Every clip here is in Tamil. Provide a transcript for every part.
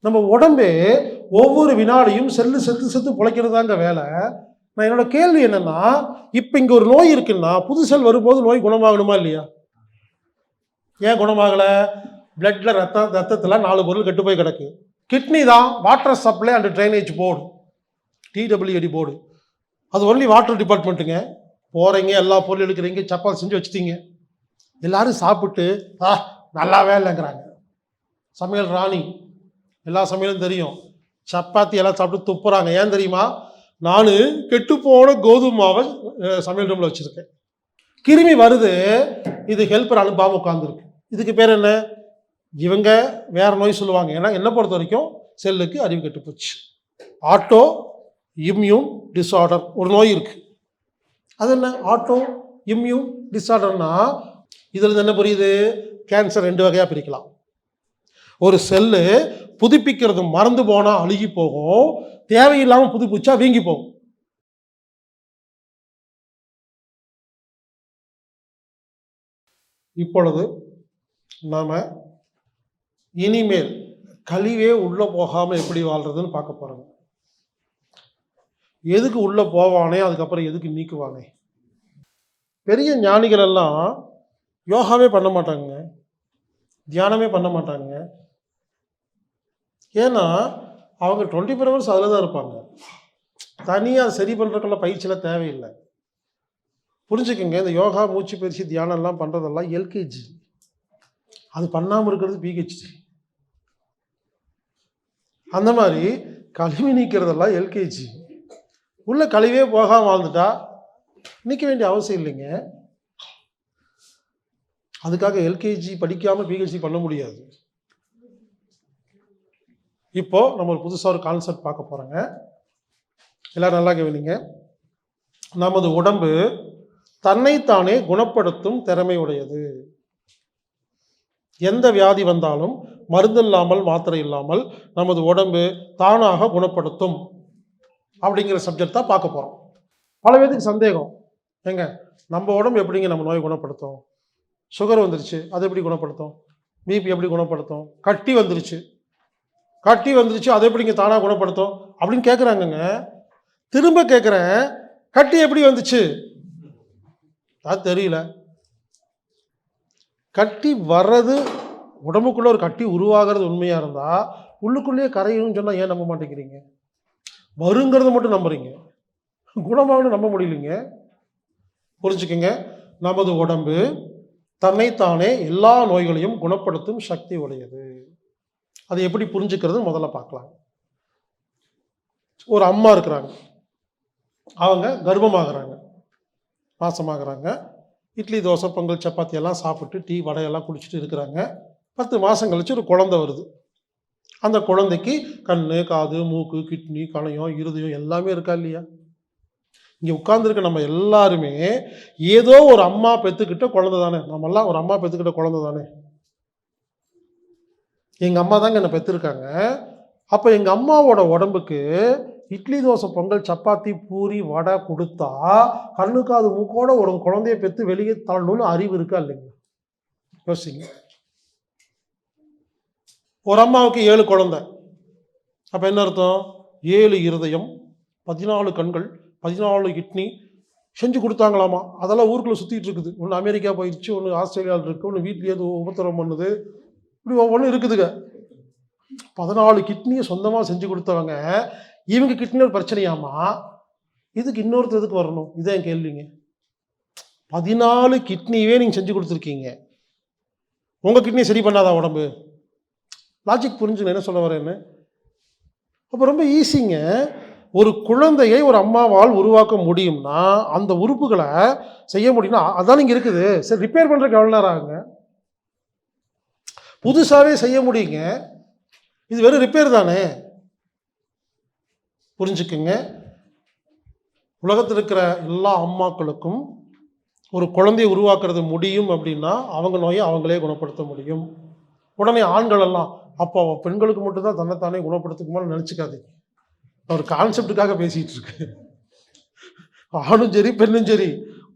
நம்ம உடம்பே ஒவ்வொரு வினாடியும் செல்லு செத்து செத்து பிழைக்கிறதாங்க வேலை. நான் என்னோட கேள்வி என்னன்னா, இப்போ இங்கே ஒரு நோய் இருக்குன்னா புது செல் வரும்போது நோய் குணமாகணுமா இல்லையா? ஏன் குணமாகலை? பிளட்ல ரத்தத்தில் 4 பொருள் கெட்டு போய் கிடக்கு. கிட்னி தான் water supply and drainage board, TWAD board. அது ஒன்லி வாட்டர் டிபார்ட்மெண்ட்டுங்க. போகிறீங்க, எல்லா பொருளும் எடுக்கிறீங்க, சப்பாத்தி செஞ்சு வச்சுட்டீங்க. எல்லாரும் சாப்பிட்டு நல்லாவே இல்லைங்கிறாங்க. சமையல் ராணி, எல்லா சமையலும் தெரியும். சப்பாத்தி எல்லாம் சாப்பிட்டு துப்புறாங்க. ஏன் தெரியுமா? நான் கெட்டுப்போன கோதுமை மாவை சமையல் ரூமில் வச்சுருக்கேன். கிருமி வருது, இது ஹெல்ப்பர் அனுப்பாமல் உட்காந்துருக்கு. இதுக்கு பேர் என்ன? இவங்க வேற நோய் சொல்லுவாங்க. ஏன்னா என்னை பொறுத்த வரைக்கும் செல்லுக்கு அறிவு கெட்டு போச்சு. ஆட்டோ இம்யூன் டிஸார்டர் ஒரு நோய் இருக்கு. அது என்ன ஆட்டோ இம்யூன் டிஸார்டர்னா? இதில் என்ன புரியுது? கேன்சர் 2 வகையாக பிரிக்கலாம். ஒரு செல்லு புதுப்பிக்கிறது மறந்து போனால் அழுகி போகும், தேவையில்லாமல் புதுப்பிச்சா வீங்கி போகும். இப்பொழுது நாம இனிமேல் கழிவே உள்ள போகாமல் எப்படி வாழ்றதுன்னு பார்க்க போறோம். எதுக்கு உள்ள போவானே, அதுக்கப்புறம் எதுக்கு நீக்குவானே. பெரிய ஞானிகள் எல்லாம் யோகாவே பண்ண மாட்டாங்க, தியானமே பண்ண மாட்டாங்க. ஏன்னா அவங்க 24 hours அதில் தான் இருப்பாங்க. தனியாக சரி பண்ணுறதுக்குள்ள பயிற்சியெல்லாம் தேவையில்லை. புரிஞ்சுக்கோங்க, இந்த யோகா, மூச்சு பயிற்சி, தியானம் எல்லாம் பண்ணுறதெல்லாம் LKG. அது பண்ணாமல் இருக்கிறது PhD. அந்த மாதிரி கழிவு நீக்கிறதெல்லாம் LKG. உள்ள கழிவே போகாமல் வாழ்ந்துட்டா நீக்க வேண்டிய அவசியம் இல்லைங்க. அதுக்காக LKG படிக்காமல் PhD பண்ண முடியாது. இப்போ நம்ம ஒரு புதுசாக ஒரு கான்செப்ட் பார்க்க போகிறோங்க. எல்லாரும் நல்லா கவனிங்க. நமது உடம்பு தன்னைத்தானே குணப்படுத்தும் திறமை உடையது. எந்த வியாதி வந்தாலும் மருந்து இல்லாமல், மாத்திரை இல்லாமல் நமது உடம்பு தானாக குணப்படுத்தும் அப்படிங்கிற சப்ஜெக்ட் தான் பார்க்க போகிறோம். பல பேருக்கு சந்தேகம், ஏங்க நம்ம உடம்பு எப்படிங்க நம்ம நோய் குணப்படுத்தும்? சுகர் வந்துருச்சு, அது எப்படி குணப்படுத்தும்? BP எப்படி குணப்படுத்தும்? கட்டி வந்துருச்சு அதை எப்படிங்க தானாக குணப்படுத்தும் அப்படின்னு கேட்குறாங்கங்க. திரும்ப கேட்குறேன், கட்டி எப்படி வந்துச்சு? அது தெரியல. கட்டி வர்றது, உடம்புக்குள்ள ஒரு கட்டி உருவாகிறது உண்மையாக இருந்தால் உள்ளுக்குள்ளேயே கரையும்னு சொன்னால் ஏன் நம்ப மாட்டேங்கிறீங்க? வருங்கிறத மட்டும் நம்புறீங்க, குணமாகனு நம்ப முடியலைங்க. புரிஞ்சுக்கங்க, நமது உடம்பு தன்னைத்தானே எல்லா நோய்களையும் குணப்படுத்தும் சக்தி உடையது. அதை எப்படி புரிஞ்சுக்கிறது முதல்ல பார்க்கலாம். ஒரு அம்மா இருக்கிறாங்க, அவங்க கர்ப்பமாகறாங்க, மாசமாகறாங்க. இட்லி, தோசை, பொங்கல், சப்பாத்தி எல்லாம் சாப்பிட்டு டீ, வடையெல்லாம் குடிச்சிட்டு இருக்கிறாங்க. 10 மாதம் கழிச்சு ஒரு குழந்தை வருது. அந்த குழந்தைக்கு கண்ணு, காது, மூக்கு, கிட்னி, கணையம், இருதயம் எல்லாமே இருக்கா இல்லையா? இங்கே உட்கார்ந்துருக்க நம்ம எல்லாருமே ஏதோ ஒரு அம்மா பெற்றுக்கிட்ட குழந்தை தானே. நம்மெல்லாம் ஒரு அம்மா பெற்றுக்கிட்ட குழந்தை தானே. எங்கள் அம்மா தாங்க என்னை பெற்றிருக்காங்க. அப்போ எங்கள் அம்மாவோட உடம்புக்கு இட்லி, தோசை, பொங்கல், சப்பாத்தி, பூரி, வடை கொடுத்தா கண்ணு, காது, மூக்கோட ஒரு குழந்தைய பெற்று வெளியே தள்ளணும்னு அறிவு இருக்கா இல்லைங்க? யோசிங்க. ஒரு அம்மாவுக்கு 7 குழந்தை, அப்போ என்ன அர்த்தம்? 7 இருதயம், 14 கண்கள், 14 கிட்னி செஞ்சு கொடுத்தாங்களாமா. அதெல்லாம் ஊருக்குள்ளே சுற்றிட்டு இருக்குது. ஒன்று அமெரிக்கா போயிடுச்சு, ஒன்று ஆஸ்திரேலியாவில் இருக்குது, ஒன்று வீட்லேயே உபத்திரம் பண்ணுது, இப்படி ஒவ்வொன்றும் இருக்குதுங்க. 14 கிட்னியை சொந்தமாக செஞ்சு கொடுத்தவங்க இவங்க கிட்னி ஒரு பிரச்சனையாமா, இதுக்கு இன்னொருத்தர் எதுக்கு வரணும்? இதான் கேள்விங்க. 14 கிட்னியே நீங்கள் செஞ்சு கொடுத்துருக்கீங்க, உங்கள் கிட்னி சரி பண்ணாதா உடம்பு? லாஜிக் புரிஞ்சுங்க என்ன சொல்ல வரேன்னு. அப்போ ரொம்ப ஈஸிங்க. ஒரு குழந்தையை ஒரு அம்மாவால் உருவாக்க முடியும்னா அந்த உறுப்புகளை செய்ய முடியும்னா அதான் இங்கே இருக்குது. சரி, ரிப்பேர் பண்ணுறதுக்கு எவ்வளோ நேரம் ஆகுங்க? புதுசாகவே செய்ய முடியுங்க. இது வெறும் ரிப்பேர் தானே. புரிஞ்சுக்குங்க, உலகத்தில் இருக்கிற எல்லா அம்மாக்களுக்கும் ஒரு குழந்தையை உருவாக்குறது முடியும் அப்படின்னா அவங்க நோயை அவங்களே குணப்படுத்த முடியும். உடனே ஆண்கள் எல்லாம் அப்போ பெண்களுக்கு மட்டும்தான் தன்னைத்தானே குணப்படுத்துக்குமான்னு நினச்சிக்காதீங்க. ஒரு கான்செப்டுக்காக பேசிகிட்டு இருக்கு. ஆணும் சரி பெண்ணும் சரி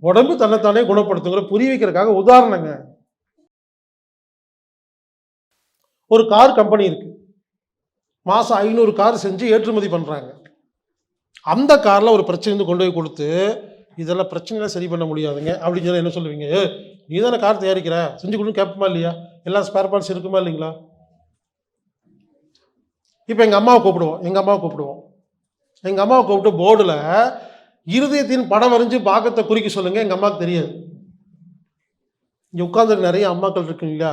உடம்பு தன்னைத்தானே குணப்படுத்துங்கிற புரிய வைக்கிறதுக்காக உதாரணங்க. ஒரு கார் கம்பெனி இருக்கு, மாதம் 500 கார் செஞ்சு ஏற்றுமதி பண்ணுறாங்க. அந்த காரில் ஒரு பிரச்சனை வந்து கொண்டு போய் கொடுத்து, இதெல்லாம் பிரச்சனைலாம் சரி பண்ண முடியாதுங்க அப்படின்னு சொல்லி என்ன சொல்லுவீங்க? நீ தானே கார் தயாரிக்கிற, செஞ்சு கொடுன்னு கேட்போமா இல்லையா? எல்லாம் ஸ்பேர் பார்ட்ஸ் இருக்குமா இல்லைங்களா? இப்போ எங்கள் அம்மாவை கூப்பிடுவோம். எங்கள் அம்மாவை கூப்பிட்டு போர்டில் இருதயத்தின் படம் வரைஞ்சு பாகத்தை குறிக்க சொல்லுங்கள். எங்கள் அம்மாவுக்கு தெரியாது. இங்கே உட்காந்துருக்கு நிறைய அம்மாக்கள் இருக்குங்க இல்லையா?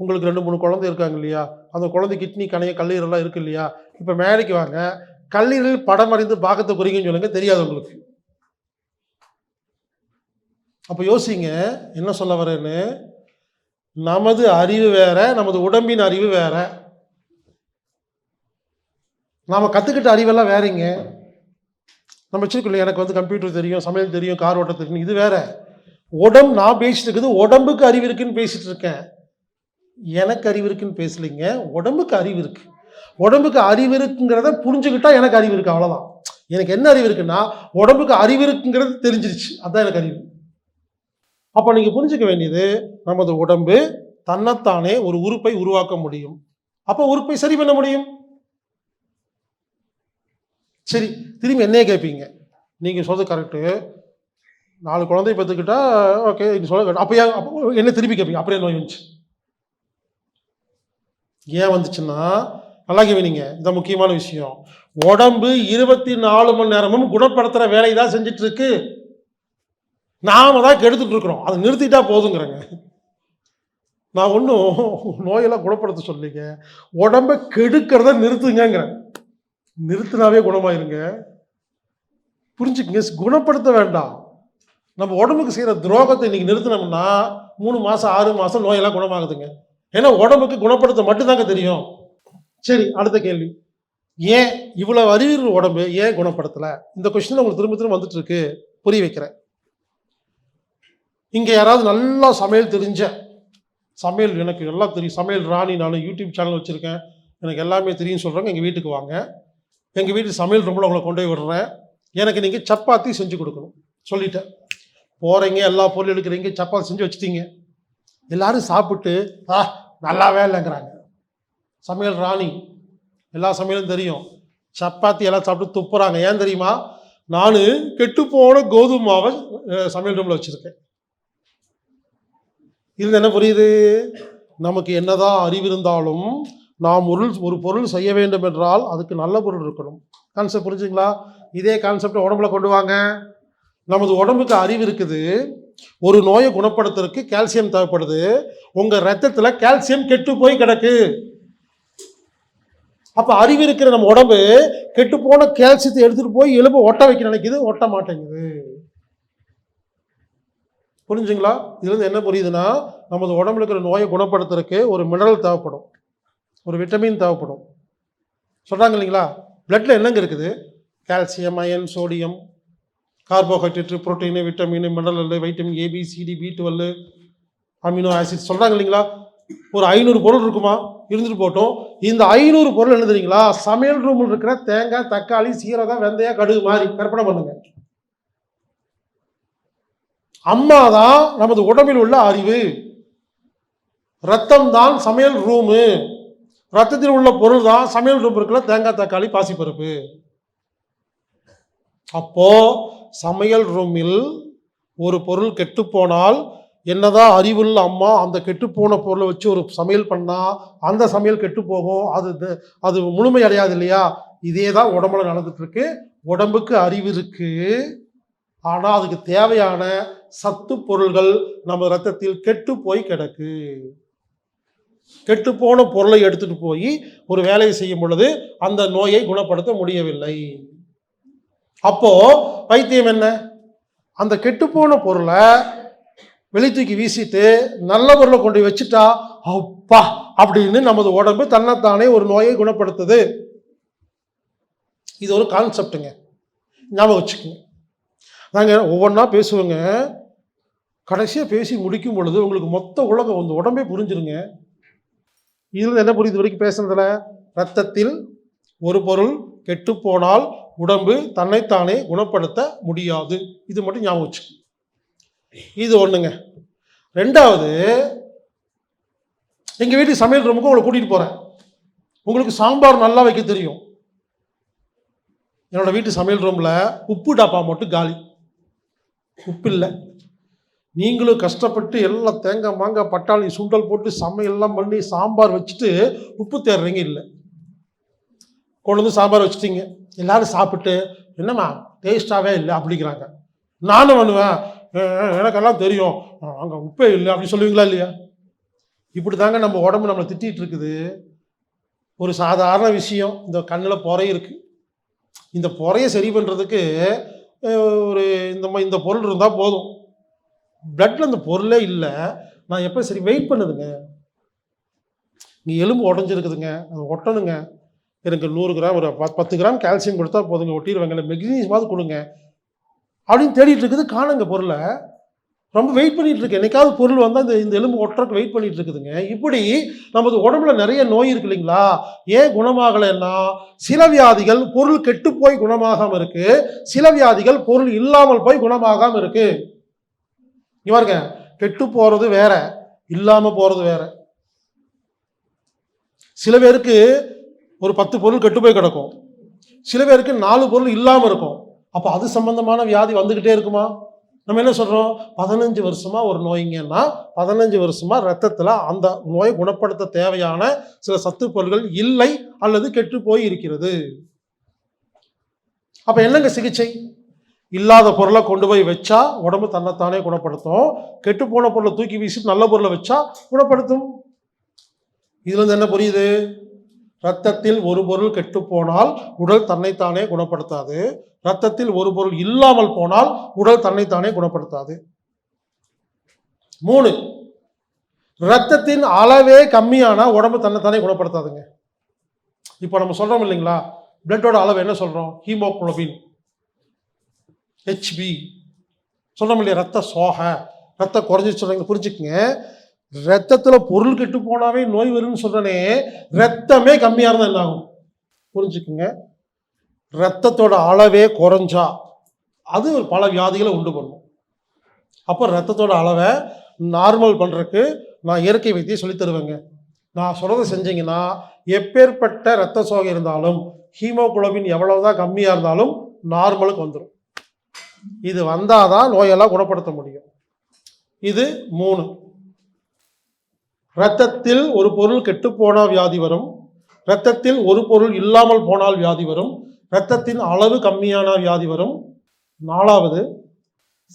உங்களுக்கு 2-3 குழந்தை இருக்காங்க இல்லையா? அந்த குழந்தை கிட்னி, கணைய, கல்லீரலாம் இருக்கு இல்லையா? இப்போ மேடைக்கு வாங்க, கல்லீரல் படம் வரைந்து பாகத்தை குறிங்கன்னு சொல்லுங்க. தெரியாது உங்களுக்கு. அப்போ யோசிங்க என்ன சொல்ல வரேன்னு. நமது அறிவு வேற, நமது உடம்பின் அறிவு வேற. நாம் கற்றுக்கிட்ட அறிவெல்லாம் வேறங்க. நம்ம வச்சுருக்கோம், எனக்கு வந்து கம்ப்யூட்டர் தெரியும், சமையல் தெரியும், கார் ஓட்ட தெரியும், இது வேற. நான் பேசிட்டு இருக்குது உடம்புக்கு அறிவு இருக்குன்னு பேசிட்டு இருக்கேன். எனக்கு அறிவு இருக்குன்னு பேசலைங்க. உடம்புக்கு அறிவு இருக்கு. உடம்புக்கு அறிவு இருக்குங்கிறத புரிஞ்சுக்கிட்டா எனக்கு அறிவு இருக்கு, அவ்வளோதான். எனக்கு என்ன அறிவு இருக்குன்னா, உடம்புக்கு அறிவு இருக்குங்கிறது தெரிஞ்சிருச்சு, அதுதான் எனக்கு அறிவு. அப்போ நீங்கள் புரிஞ்சுக்க வேண்டியது, நமது உடம்பு தன்னைத்தானே ஒரு உறுப்பை உருவாக்க முடியும். அப்போ உறுப்பை சரி பண்ண முடியும். சரி, திரும்பி என்னையே கேட்பீங்க, நீங்கள் சொல்றது கரெக்டு, 4 குழந்தைய பெற்றுக்கிட்டா ஓகே, இது சொல்ல அப்போ என்ன திருப்பி கேட்பீங்க, அப்படியே நோய் வந்துச்சு. ஏன் வந்துச்சுன்னா, நல்லா கேவீங்க, இந்த முக்கியமான விஷயம். உடம்பு 24 மணி நேரமும் குணப்படுத்துகிற வேலையை தான் செஞ்சுட்டு இருக்கு. நாம தான் கெடுத்துட்டு இருக்கிறோம். அதை நிறுத்திட்டா போதுங்கிறேங்க. நான் ஒன்றும் நோயெல்லாம் குணப்படுத்த சொல்லிங்க, உடம்பை கெடுக்கிறத நிறுத்துங்கிறேன். நிறுத்தினாவே குணமாயிருங்க. புரிஞ்சுக்குங்க, குணப்படுத்த வேண்டாம். நம்ம உடம்புக்கு செய்கிற துரோகத்தை இன்னைக்கு நிறுத்தினோம்னா 3 மாதம் 6 மாதம் நோயெல்லாம் குணமாகுதுங்க. ஏன்னா உடம்புக்கு குணப்படுத்த மட்டும்தாங்க தெரியும். சரி, அடுத்த கேள்வி, ஏன் இவ்வளவு அறிவு உடம்பு ஏன் குணப்படுத்தலை? இந்த கொஸ்டின் உங்களுக்கு திரும்ப திரும்ப வந்துட்டு இருக்கு, புரிய வைக்கிறேன். இங்கே யாராவது நல்லா சமையல் தெரிஞ்ச, சமையல் எனக்கு எல்லாம் தெரியும், சமையல் ராணி, நான் யூடியூப் சேனல் வச்சுருக்கேன், எனக்கு எல்லாமே தெரியும் சொல்கிறாங்க, எங்கள் வீட்டுக்கு வாங்க. எங்கள் வீட்டு சமையல் ரூமில் உங்களை கொண்டு போய் விடுறேன். எனக்கு நீங்கள் சப்பாத்தி செஞ்சு கொடுக்கணும் சொல்லிட்டேன். போகிறீங்க, எல்லா பொருள் எடுக்கிறீங்க, சப்பாத்தி செஞ்சு வச்சுட்டீங்க. எல்லாரும் சாப்பிட்டு நல்லாவே இல்லைங்கிறாங்க. சமையல் ராணி, எல்லா சமையலும் தெரியும், சப்பாத்தி எல்லாம் சாப்பிட்டு துப்புறாங்க. ஏன் தெரியுமா? நான் கெட்டுப்போன கோதுமை மாவை சமையல் ரூமில் வச்சுருக்கேன். இது என்ன புரியுது? நமக்கு என்னதான் அறிவு இருந்தாலும் நாம் ஒரு பொருள் செய்ய வேண்டும் என்றால் அதுக்கு நல்ல பொருள் இருக்கணும். கான்செப்ட் புரிஞ்சுங்களா? இதே கான்செப்டை உடம்புல கொண்டு வாங்க. நமது உடம்புக்கு அறிவு இருக்குது. ஒரு நோயை குணப்படுத்துறதுக்கு கால்சியம் தேவைப்படுது. உங்க ரத்தத்துல கால்சியம் கெட்டு போய் கிடக்கு. அப்ப அறிவு இருக்கிற நம்ம உடம்பு கெட்டு போன கால்சியத்தை எடுத்துட்டு போய் எலும்பு ஒட்ட வைக்க நினைக்குது, ஒட்ட மாட்டேங்குது. புரிஞ்சுங்களா? இதுல இருந்து என்ன புரியுதுன்னா, நமது உடம்புல இருக்கிற நோயை குணப்படுத்துறதுக்கு ஒரு மினரல் தேவைப்படும், ஒரு விட்டமின் தேவைப்படும். சொல்றாங்க இல்லைங்களா? பிளட்ல என்னங்க இருக்குது? Calcium, iron, sodium, carbohydrate, protein, vitamin, mineral, vitamin A, B, C D, B12, amino acid சொல்றாங்க இல்லைங்களா? ஒரு 500 பொருள் இருக்குமா? இருந்துட்டு போட்டோம். இந்த 500 பொருள் என்ன தெரியுங்களா? சமையல் ரூமில் இருக்கிற தேங்காய், தக்காளி, சீரகம், வெந்தயம், கடுகு மாதிரி கற்பனை பண்ணுங்க. அம்மா தான் நமது உடம்பில் உள்ள அறிவு. ரத்தம் தான் சமையல் ரூமு. ரத்தத்தில் உள்ள பொருள் தான் சமையல் ரூம் இருக்கிற தேங்காய், தக்காளி, பாசிப்பருப்பு. அப்போ சமையல் ரூமில் ஒரு பொருள் கெட்டு போனால் என்னதான் அறிவுள்ள அம்மா அந்த கெட்டுப்போன பொருளை வச்சு ஒரு சமையல் பண்ணா அந்த சமையல் கெட்டு போகும், அது முழுமை அடையாது இல்லையா? இதே தான் உடம்புல நடந்துட்டு இருக்கு. உடம்புக்கு அறிவு இருக்கு, ஆனா அதுக்கு தேவையான சத்து பொருள்கள் நம்ம ரத்தத்தில் கெட்டு போய் கிடக்கு. கெட்டு போன பொருளை எடுத்துட்டு போய் ஒரு வேலையை செய்யும் பொழுது அந்த நோயை குணப்படுத்த முடியவில்லை. அப்போ வைத்தியம் என்ன? அந்த கெட்டுப்போன பொருளை வெளி தூக்கி வீசிட்டு நல்ல பொருளை கொண்டு வச்சுட்டா அப்பா அப்படின்னு நமது உடம்பு தன்னைத்தானே ஒரு நோயை குணப்படுத்துது. இது ஒரு கான்செப்டுங்க, ஞாபகம் வச்சுக்கோங்க. நாங்கள் ஒவ்வொன்றா பேசுவோங்க, கடைசியாக பேசி முடிக்கும் பொழுது உங்களுக்கு மொத்த உலகம் வந்து உடம்பே புரிஞ்சிருங்க. இதில் என்ன புரியுது வரைக்கும் பேசுனதுல? ரத்தத்தில் ஒரு பொருள் கெட்டு போனால் உடம்பு தன்னைத்தானே குணப்படுத்த முடியாது. இது மட்டும் ஞாபகம் வச்சு. இது ஒண்ணுங்க. ரெண்டாவது, எங்க வீட்டு சமையல் ரூமுக்கு உங்களை கூட்டிட்டு போறேன். உங்களுக்கு சாம்பார் நல்லா வைக்க தெரியும். என்னோட வீட்டு சமையல் ரூமில் உப்பு டப்பா மட்டும் காலி, உப்பு இல்லை. நீங்களும் கஷ்டப்பட்டு எல்லாம் தேங்காய் மாங்காய் பட்டாளி சுண்டல் போட்டு சமையல்லாம் பண்ணி சாம்பார் வச்சுட்டு உப்பு தேடுறீங்க, இல்லை. கொண்டு வந்து சாம்பார் வச்சுட்டீங்க, எல்லாரும் சாப்பிட்டு என்னம்மா டேஸ்டாகவே இல்லை அப்படிங்கிறாங்க. நானும் பண்ணுவேன், எனக்கெல்லாம் தெரியும், அங்கே உப்பே இல்லை அப்படி சொல்லுவீங்களா இல்லையா? இப்படி தாங்க நம்ம உடம்பு நம்மளை திட்டிகிட்டு இருக்குது. ஒரு சாதாரண விஷயம், இந்த கண்ணில் பொறை இருக்குது. இந்த பொறையை சரி பண்ணுறதுக்கு ஒரு இந்த பொருள் இருந்தால் போதும். பிளட்டில் அந்த பொருளே இல்லை, நான் எப்போ சரி வெயிட் பண்ணுதுங்க. இங்கே எலும்பு உடஞ்சிருக்குதுங்க, அது ஒட்டணுங்க, எனக்கு 100 கிராம் ஒரு 10 கிராம் கால்சியம் கொடுத்தா போதுங்க, ஒட்டிடுவாங்க, இல்லை மெக்னீசியமாவது கொடுங்க அப்படின்னு தேடிட்டு இருக்குது. காணுங்க பொருளை, ரொம்ப வெயிட் பண்ணிட்டு இருக்கு. என்னைக்காவது பொருள் வந்தால் இந்த எலும்பு ஒட்டுறதுக்கு வெயிட் பண்ணிட்டு இருக்குதுங்க. இப்படி நமது உடம்புல நிறைய நோய் இருக்கு இல்லைங்களா? ஏன் குணமாகலைன்னா, சில வியாதிகள் பொருள் கெட்டு போய் குணமாகாம இருக்கு, சில வியாதிகள் பொருள் இல்லாமல் போய் குணமாகாம இருக்கு. இவருங்க கெட்டு போறது வேற, இல்லாம போறது வேற. சில பேருக்கு ஒரு 10 பொருள் கெட்டு போய் கிடக்கும், சில பேருக்கு 4 பொருள் இல்லாம இருக்கும். அப்போ அது சம்பந்தமான வியாதி வந்துகிட்டே இருக்குமா? நம்ம என்ன சொல்றோம், 15 வருஷமா ஒரு நோய்ங்கன்னா 15 வருஷமா ரத்தத்தில் அந்த நோயை குணப்படுத்த தேவையான சில சத்து பொருள்கள் இல்லை அல்லது கெட்டு போய் இருக்கிறது. அப்ப என்னங்க சிகிச்சை? இல்லாத பொருளை கொண்டு போய் வச்சா உடம்பு தன்னைத்தானே குணப்படுத்தும், கெட்டு போன பொருளை தூக்கி வீசிட்டு நல்ல பொருளை வச்சா குணப்படுத்தும். இதுல இருந்து என்ன புரியுது? ரத்தத்தில் ஒரு பொருள் கெட்டு போனால் உடல் தன்னைத்தானே குணப்படுத்தாது, ரத்தத்தில் ஒரு பொருள் இல்லாமல் போனால் உடல் தன்னைத்தானே குணப்படுத்தாது. 3, ரத்தத்தின் அளவே கம்மியான உடம்பு தன்னைத்தானே குணப்படுத்தாதுங்க. இப்போ நம்ம சொல்றோம் இல்லைங்களா, பிளட்டோட அளவு என்ன சொல்றோம்? ஹீமோகுளோபின், HB சொல்றோம் இல்லையா? ரத்த சோகை, ரத்தம் குறைஞ்சிட்டு சொல்றீங்க. புரிஞ்சுக்குங்க, ரத்தத்தில் பொருள் கெட்டு போனாவே நோய் வரும்னு சொல்றனே, ரத்தமே கம்மியாக இருந்தால் என்ன ஆகும்? புரிஞ்சுக்குங்க, ரத்தத்தோட அளவே குறைஞ்சா அது பல வியாதிகளை உண்டு பண்ணும். அப்போ ரத்தத்தோட அளவை நார்மல் பண்ணுறதுக்கு நான் இயற்கை வைத்தியம் சொல்லி தருவேங்க. நான் சொல்கிறத செஞ்சீங்கன்னா எப்பேற்பட்ட ரத்த சோகை இருந்தாலும், ஹீமோகுளோபின் எவ்வளவுதான் கம்மியாக இருந்தாலும் நார்மலுக்கு வந்துடும். இது வந்தாதான் நோயெல்லாம் குணப்படுத்த முடியும். இது 3. ரத்தத்தில் ஒரு பொருள் கெட்டு போனால் வியாதி வரும், ரத்தத்தில் ஒரு பொருள் இல்லாமல் போனால் வியாதி வரும், ரத்தத்தின் அளவு கம்மியான வியாதி வரும். 4வது,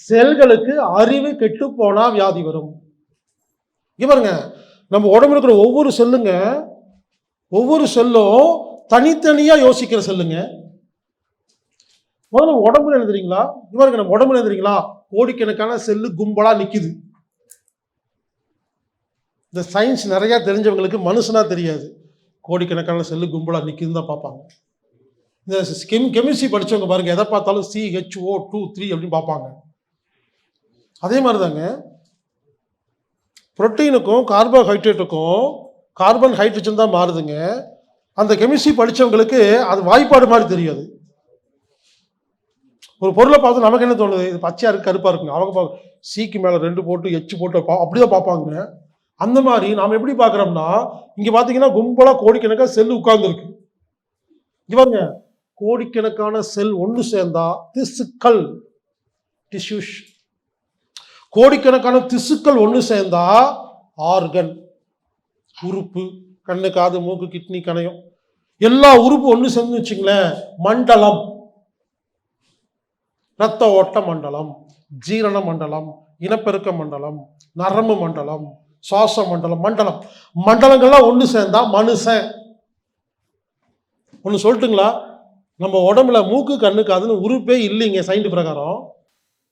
செல்களுக்கு அறிவு கெட்டு போனா வியாதி வரும். இவருங்க நம்ம உடம்புல இருக்கிற ஒவ்வொரு செல்லுங்க, ஒவ்வொரு செல்லும் தனித்தனியா யோசிக்கிற செல்லுங்க. முதல்ல உடம்புல எழுதுறீங்களா? இவருக்கு நம்ம உடம்புல எழுதுறீங்களா? கோடிக்கணக்கான செல்லு கும்பலா நிக்குது. இந்த சயின்ஸ் நிறைய தெரிஞ்சவங்களுக்கு மனுஷனா தெரியாது, கோடிக்கணக்கான செல்லு கும்பலா நிக்குதுன்னு தான் பார்ப்பாங்க. இந்த கெமிஸ்ட்ரி படிச்சவங்க பாருங்க, எதை பார்த்தாலும் CHO2 அப்படின்னு பார்ப்பாங்க. அதே மாதிரி தாங்க புரோட்டீனுக்கும் கார்போஹைட்ரேட்டுக்கும் கார்பன் ஹைட்ரஜன் தான் மாறுதுங்க. அந்த கெமிஸ்ட்ரி படித்தவங்களுக்கு அது வாய்ப்பாடு மாதிரி தெரியாது. ஒரு பொருளை பார்த்து நமக்கு என்ன தோணுது, இது பச்சையாக இருக்கு கருப்பாக இருக்குங்க, அவங்க சீக்கு மேலே 2 போட்டு H போட்டு அப்படிதான் பார்ப்பாங்க. அந்த மாதிரி நாம் எப்படி பார்க்குறோம்னா, இங்கே பார்த்தீங்கன்னா கும்பலாக கோடிக்கணக்கான செல் உட்கார்ந்துருக்கு. இவங்க கோடிக்கணக்கான செல் ஒன்று சேர்ந்தா திசுக்கள், டிஷ்யூஸ். கோடிக்கணக்கான திசுக்கள் ஒன்று சேர்ந்தா ஆர்கன், உறுப்பு, கண்ணு காது மூக்கு கிட்னி கணையம், எல்லா உறுப்பு ஒன்று சேர்ந்து வச்சுங்களேன் மண்டலம். இரத்த ஓட்ட மண்டலம், ஜீரண மண்டலம், இனப்பெருக்க மண்டலம், நரம்பு மண்டலம், சுவாச மண்டலம், மண்டலங்கள்லாம் ஒன்று சேர்ந்தா மனுஷன். ஒன்று சொல்லட்டுங்களா, நம்ம உடம்புல மூக்கு கண்ணு காதுன்னு உறுப்பே இல்லைங்க.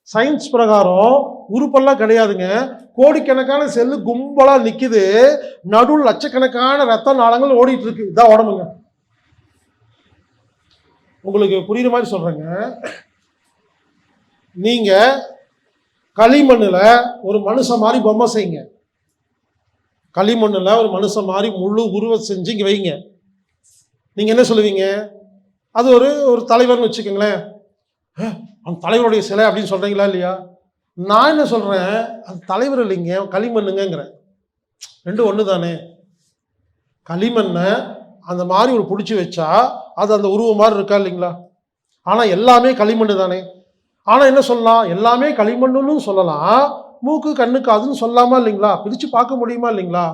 சயின்ஸ் பிரகாரம் உறுப்பெல்லாம் கிடையாதுங்க. கோடிக்கணக்கான செல்லு கும்பலா நிக்குது, நடுவில் லட்சக்கணக்கான ரத்த நாளங்கள் ஓடிட்டு இருக்கு. இதான் உடம்புங்க. உங்களுக்கு புரியுற மாதிரி சொல்றேங்க. நீங்க களிமண்ணில் ஒரு மனுஷன் மாதிரி பொம்மை செய்யுங்க, களிமண்ணில் ஒரு மனுஷன் மாதிரி முழு உருவம் செஞ்சு இங்கே வைங்க. நீங்க என்ன சொல்லுவீங்க? அது ஒரு தலைவர்னு வச்சுக்கோங்களேன், அந்த தலைவருடைய சிலை அப்படின்னு சொல்றீங்களா இல்லையா? நான் என்ன சொல்றேன், அது தலைவர் இல்லைங்க, களிமண்ணுங்கிறேன். ரெண்டும் ஒன்று தானே. களிமண்ணை அந்த மாதிரி ஒரு பிடிச்சி வச்சா அது அந்த உருவம் மாதிரி இருக்கா இல்லைங்களா? ஆனால் எல்லாமே களிமண் தானே. ஆனால் என்ன சொல்லலாம், எல்லாமே களிமண்ணுன்னு சொல்லலாம், மூக்கு கண்ணு காதுன்னு சொல்லாமா இல்லைங்களா? பிரித்து பார்க்க முடியுமா இல்லைங்களா?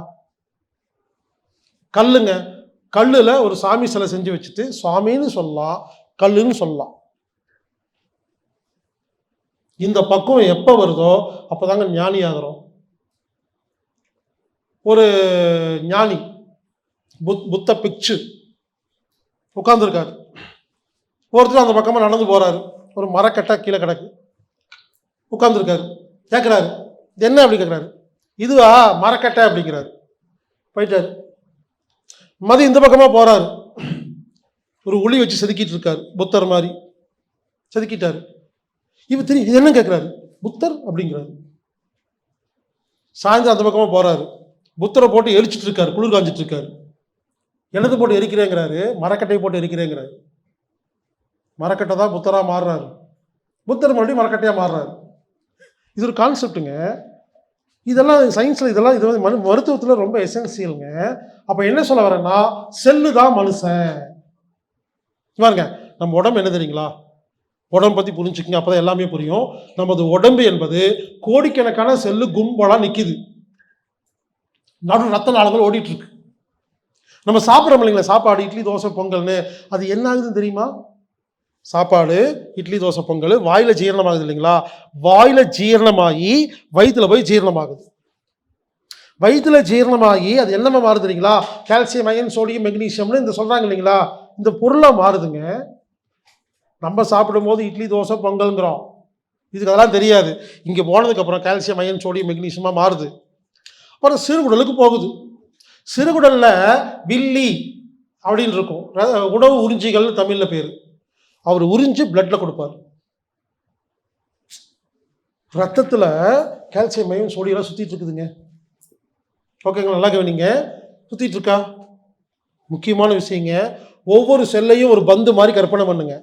கல்லுங்க, கல்லுல ஒரு சாமி சிலை செஞ்சு வச்சுட்டு சுவாமின்னு சொல்லலாம், கல்லுன்னு சொல்லலாம். இந்த பக்குவம் எப்போ வருதோ அப்போதாங்க ஞானி ஆகிறோம். ஒரு ஞானி புத்த பிக்சு உட்கார்ந்துருக்காரு. ஒருத்தர் அந்த பக்கமாக நடந்து போறாரு. ஒரு மரக்கட்டை கீழே கிடக்கு, உட்கார்ந்துருக்காரு. கேட்குறாரு, இது என்ன அப்படி கேட்குறாரு. இதுவா மரக்கட்டை அப்படிங்கிறாரு. போயிட்டாரு. மதி இந்த பக்கமாக போறாரு. ஒரு உளி வச்சு செதுக்கிட்டு இருக்காரு, புத்தர் மாதிரி செதுக்கிட்டாரு. இவர் தெரியும் இது என்ன கேட்குறாரு, புத்தர் அப்படிங்கிறாரு. சாயந்தரம் அந்த பக்கமாக போறாரு. புத்தரை போட்டு எரிச்சிட்டு இருக்காரு, குளிர் காஞ்சிட்டு இருக்காரு. எனது போட்டு எரிக்கிறேங்கிறாரு, மரக்கட்டையை போட்டு எரிக்கிறேங்கிறாரு. மரக்கட்டை தான் புத்தராக மாறுறாரு, புத்தர் மறுபடியும் மரக்கட்டையாக மாறுறாரு. இது ஒரு கான்செப்டுங்க. இதெல்லாம் சயின்ஸில் இதெல்லாம் இது வந்து மருத்துவத்தில் ரொம்ப எசென்சியலுங்க. அப்போ என்ன சொல்ல வரேன்னா, செல்லு தான் மனுஷன். பாருங்க, நம்ம உடம்பு என்ன தெரியுங்களா? உடம்பு பற்றி புரிஞ்சுக்கிங்க, அப்போ தான் எல்லாமே புரியும். நமது உடம்பு என்பது கோடிக்கணக்கான செல்லு கும்பலாக நிற்கிது, நடு ரத்த நாளங்கள் ஓடிட்டு இருக்கு. நம்ம சாப்பிட்றோம் இல்லைங்களா, சாப்பாடு இட்லி தோசை பொங்கல்னு, அது என்ன ஆகுதுன்னு தெரியுமா? சாப்பாடு இட்லி தோசை பொங்கல் வாயில் ஜீரணமாகுது இல்லைங்களா? வாயில் ஜீரணமாகி வயிற்றுல போய் ஜீரணமாகுது. வயிற்றுல ஜீரணமாகி அது என்னமா மாறுது தெரியுங்களா? கால்சியம், அயன், சோடியம், மெக்னீசியம்னு இந்த சொல்கிறாங்க இல்லைங்களா, இந்த பொருளாக மாறுதுங்க. நம்ம சாப்பிடும்போது இட்லி தோசை பொங்கல்ங்கிறோம், இதுக்கு அதெல்லாம் தெரியாது. இங்கே போனதுக்கப்புறம் கால்சியம், அயன், சோடியம், மெக்னீசியமாக மாறுது. அப்புறம் சிறுகுடலுக்கு போகுது. சிறுகுடலில் வில்லி அப்படின்னு இருக்கும், உணவு உறிஞ்சிகள் தமிழில் பேர். அவர் உறிஞ்சி பிளட்ல கொடுப்பார். ரத்தத்தில் கால்சியம், அயன், சோடியம் சுற்றிட்டு இருக்குதுங்க. ஓகேங்களா? நல்லா கவனிங்க, சுற்றிட்டு இருக்கா. முக்கியமான விஷயங்க, ஒவ்வொரு செல்லையும் ஒரு பந்து மாதிரி கற்பனை பண்ணுங்க.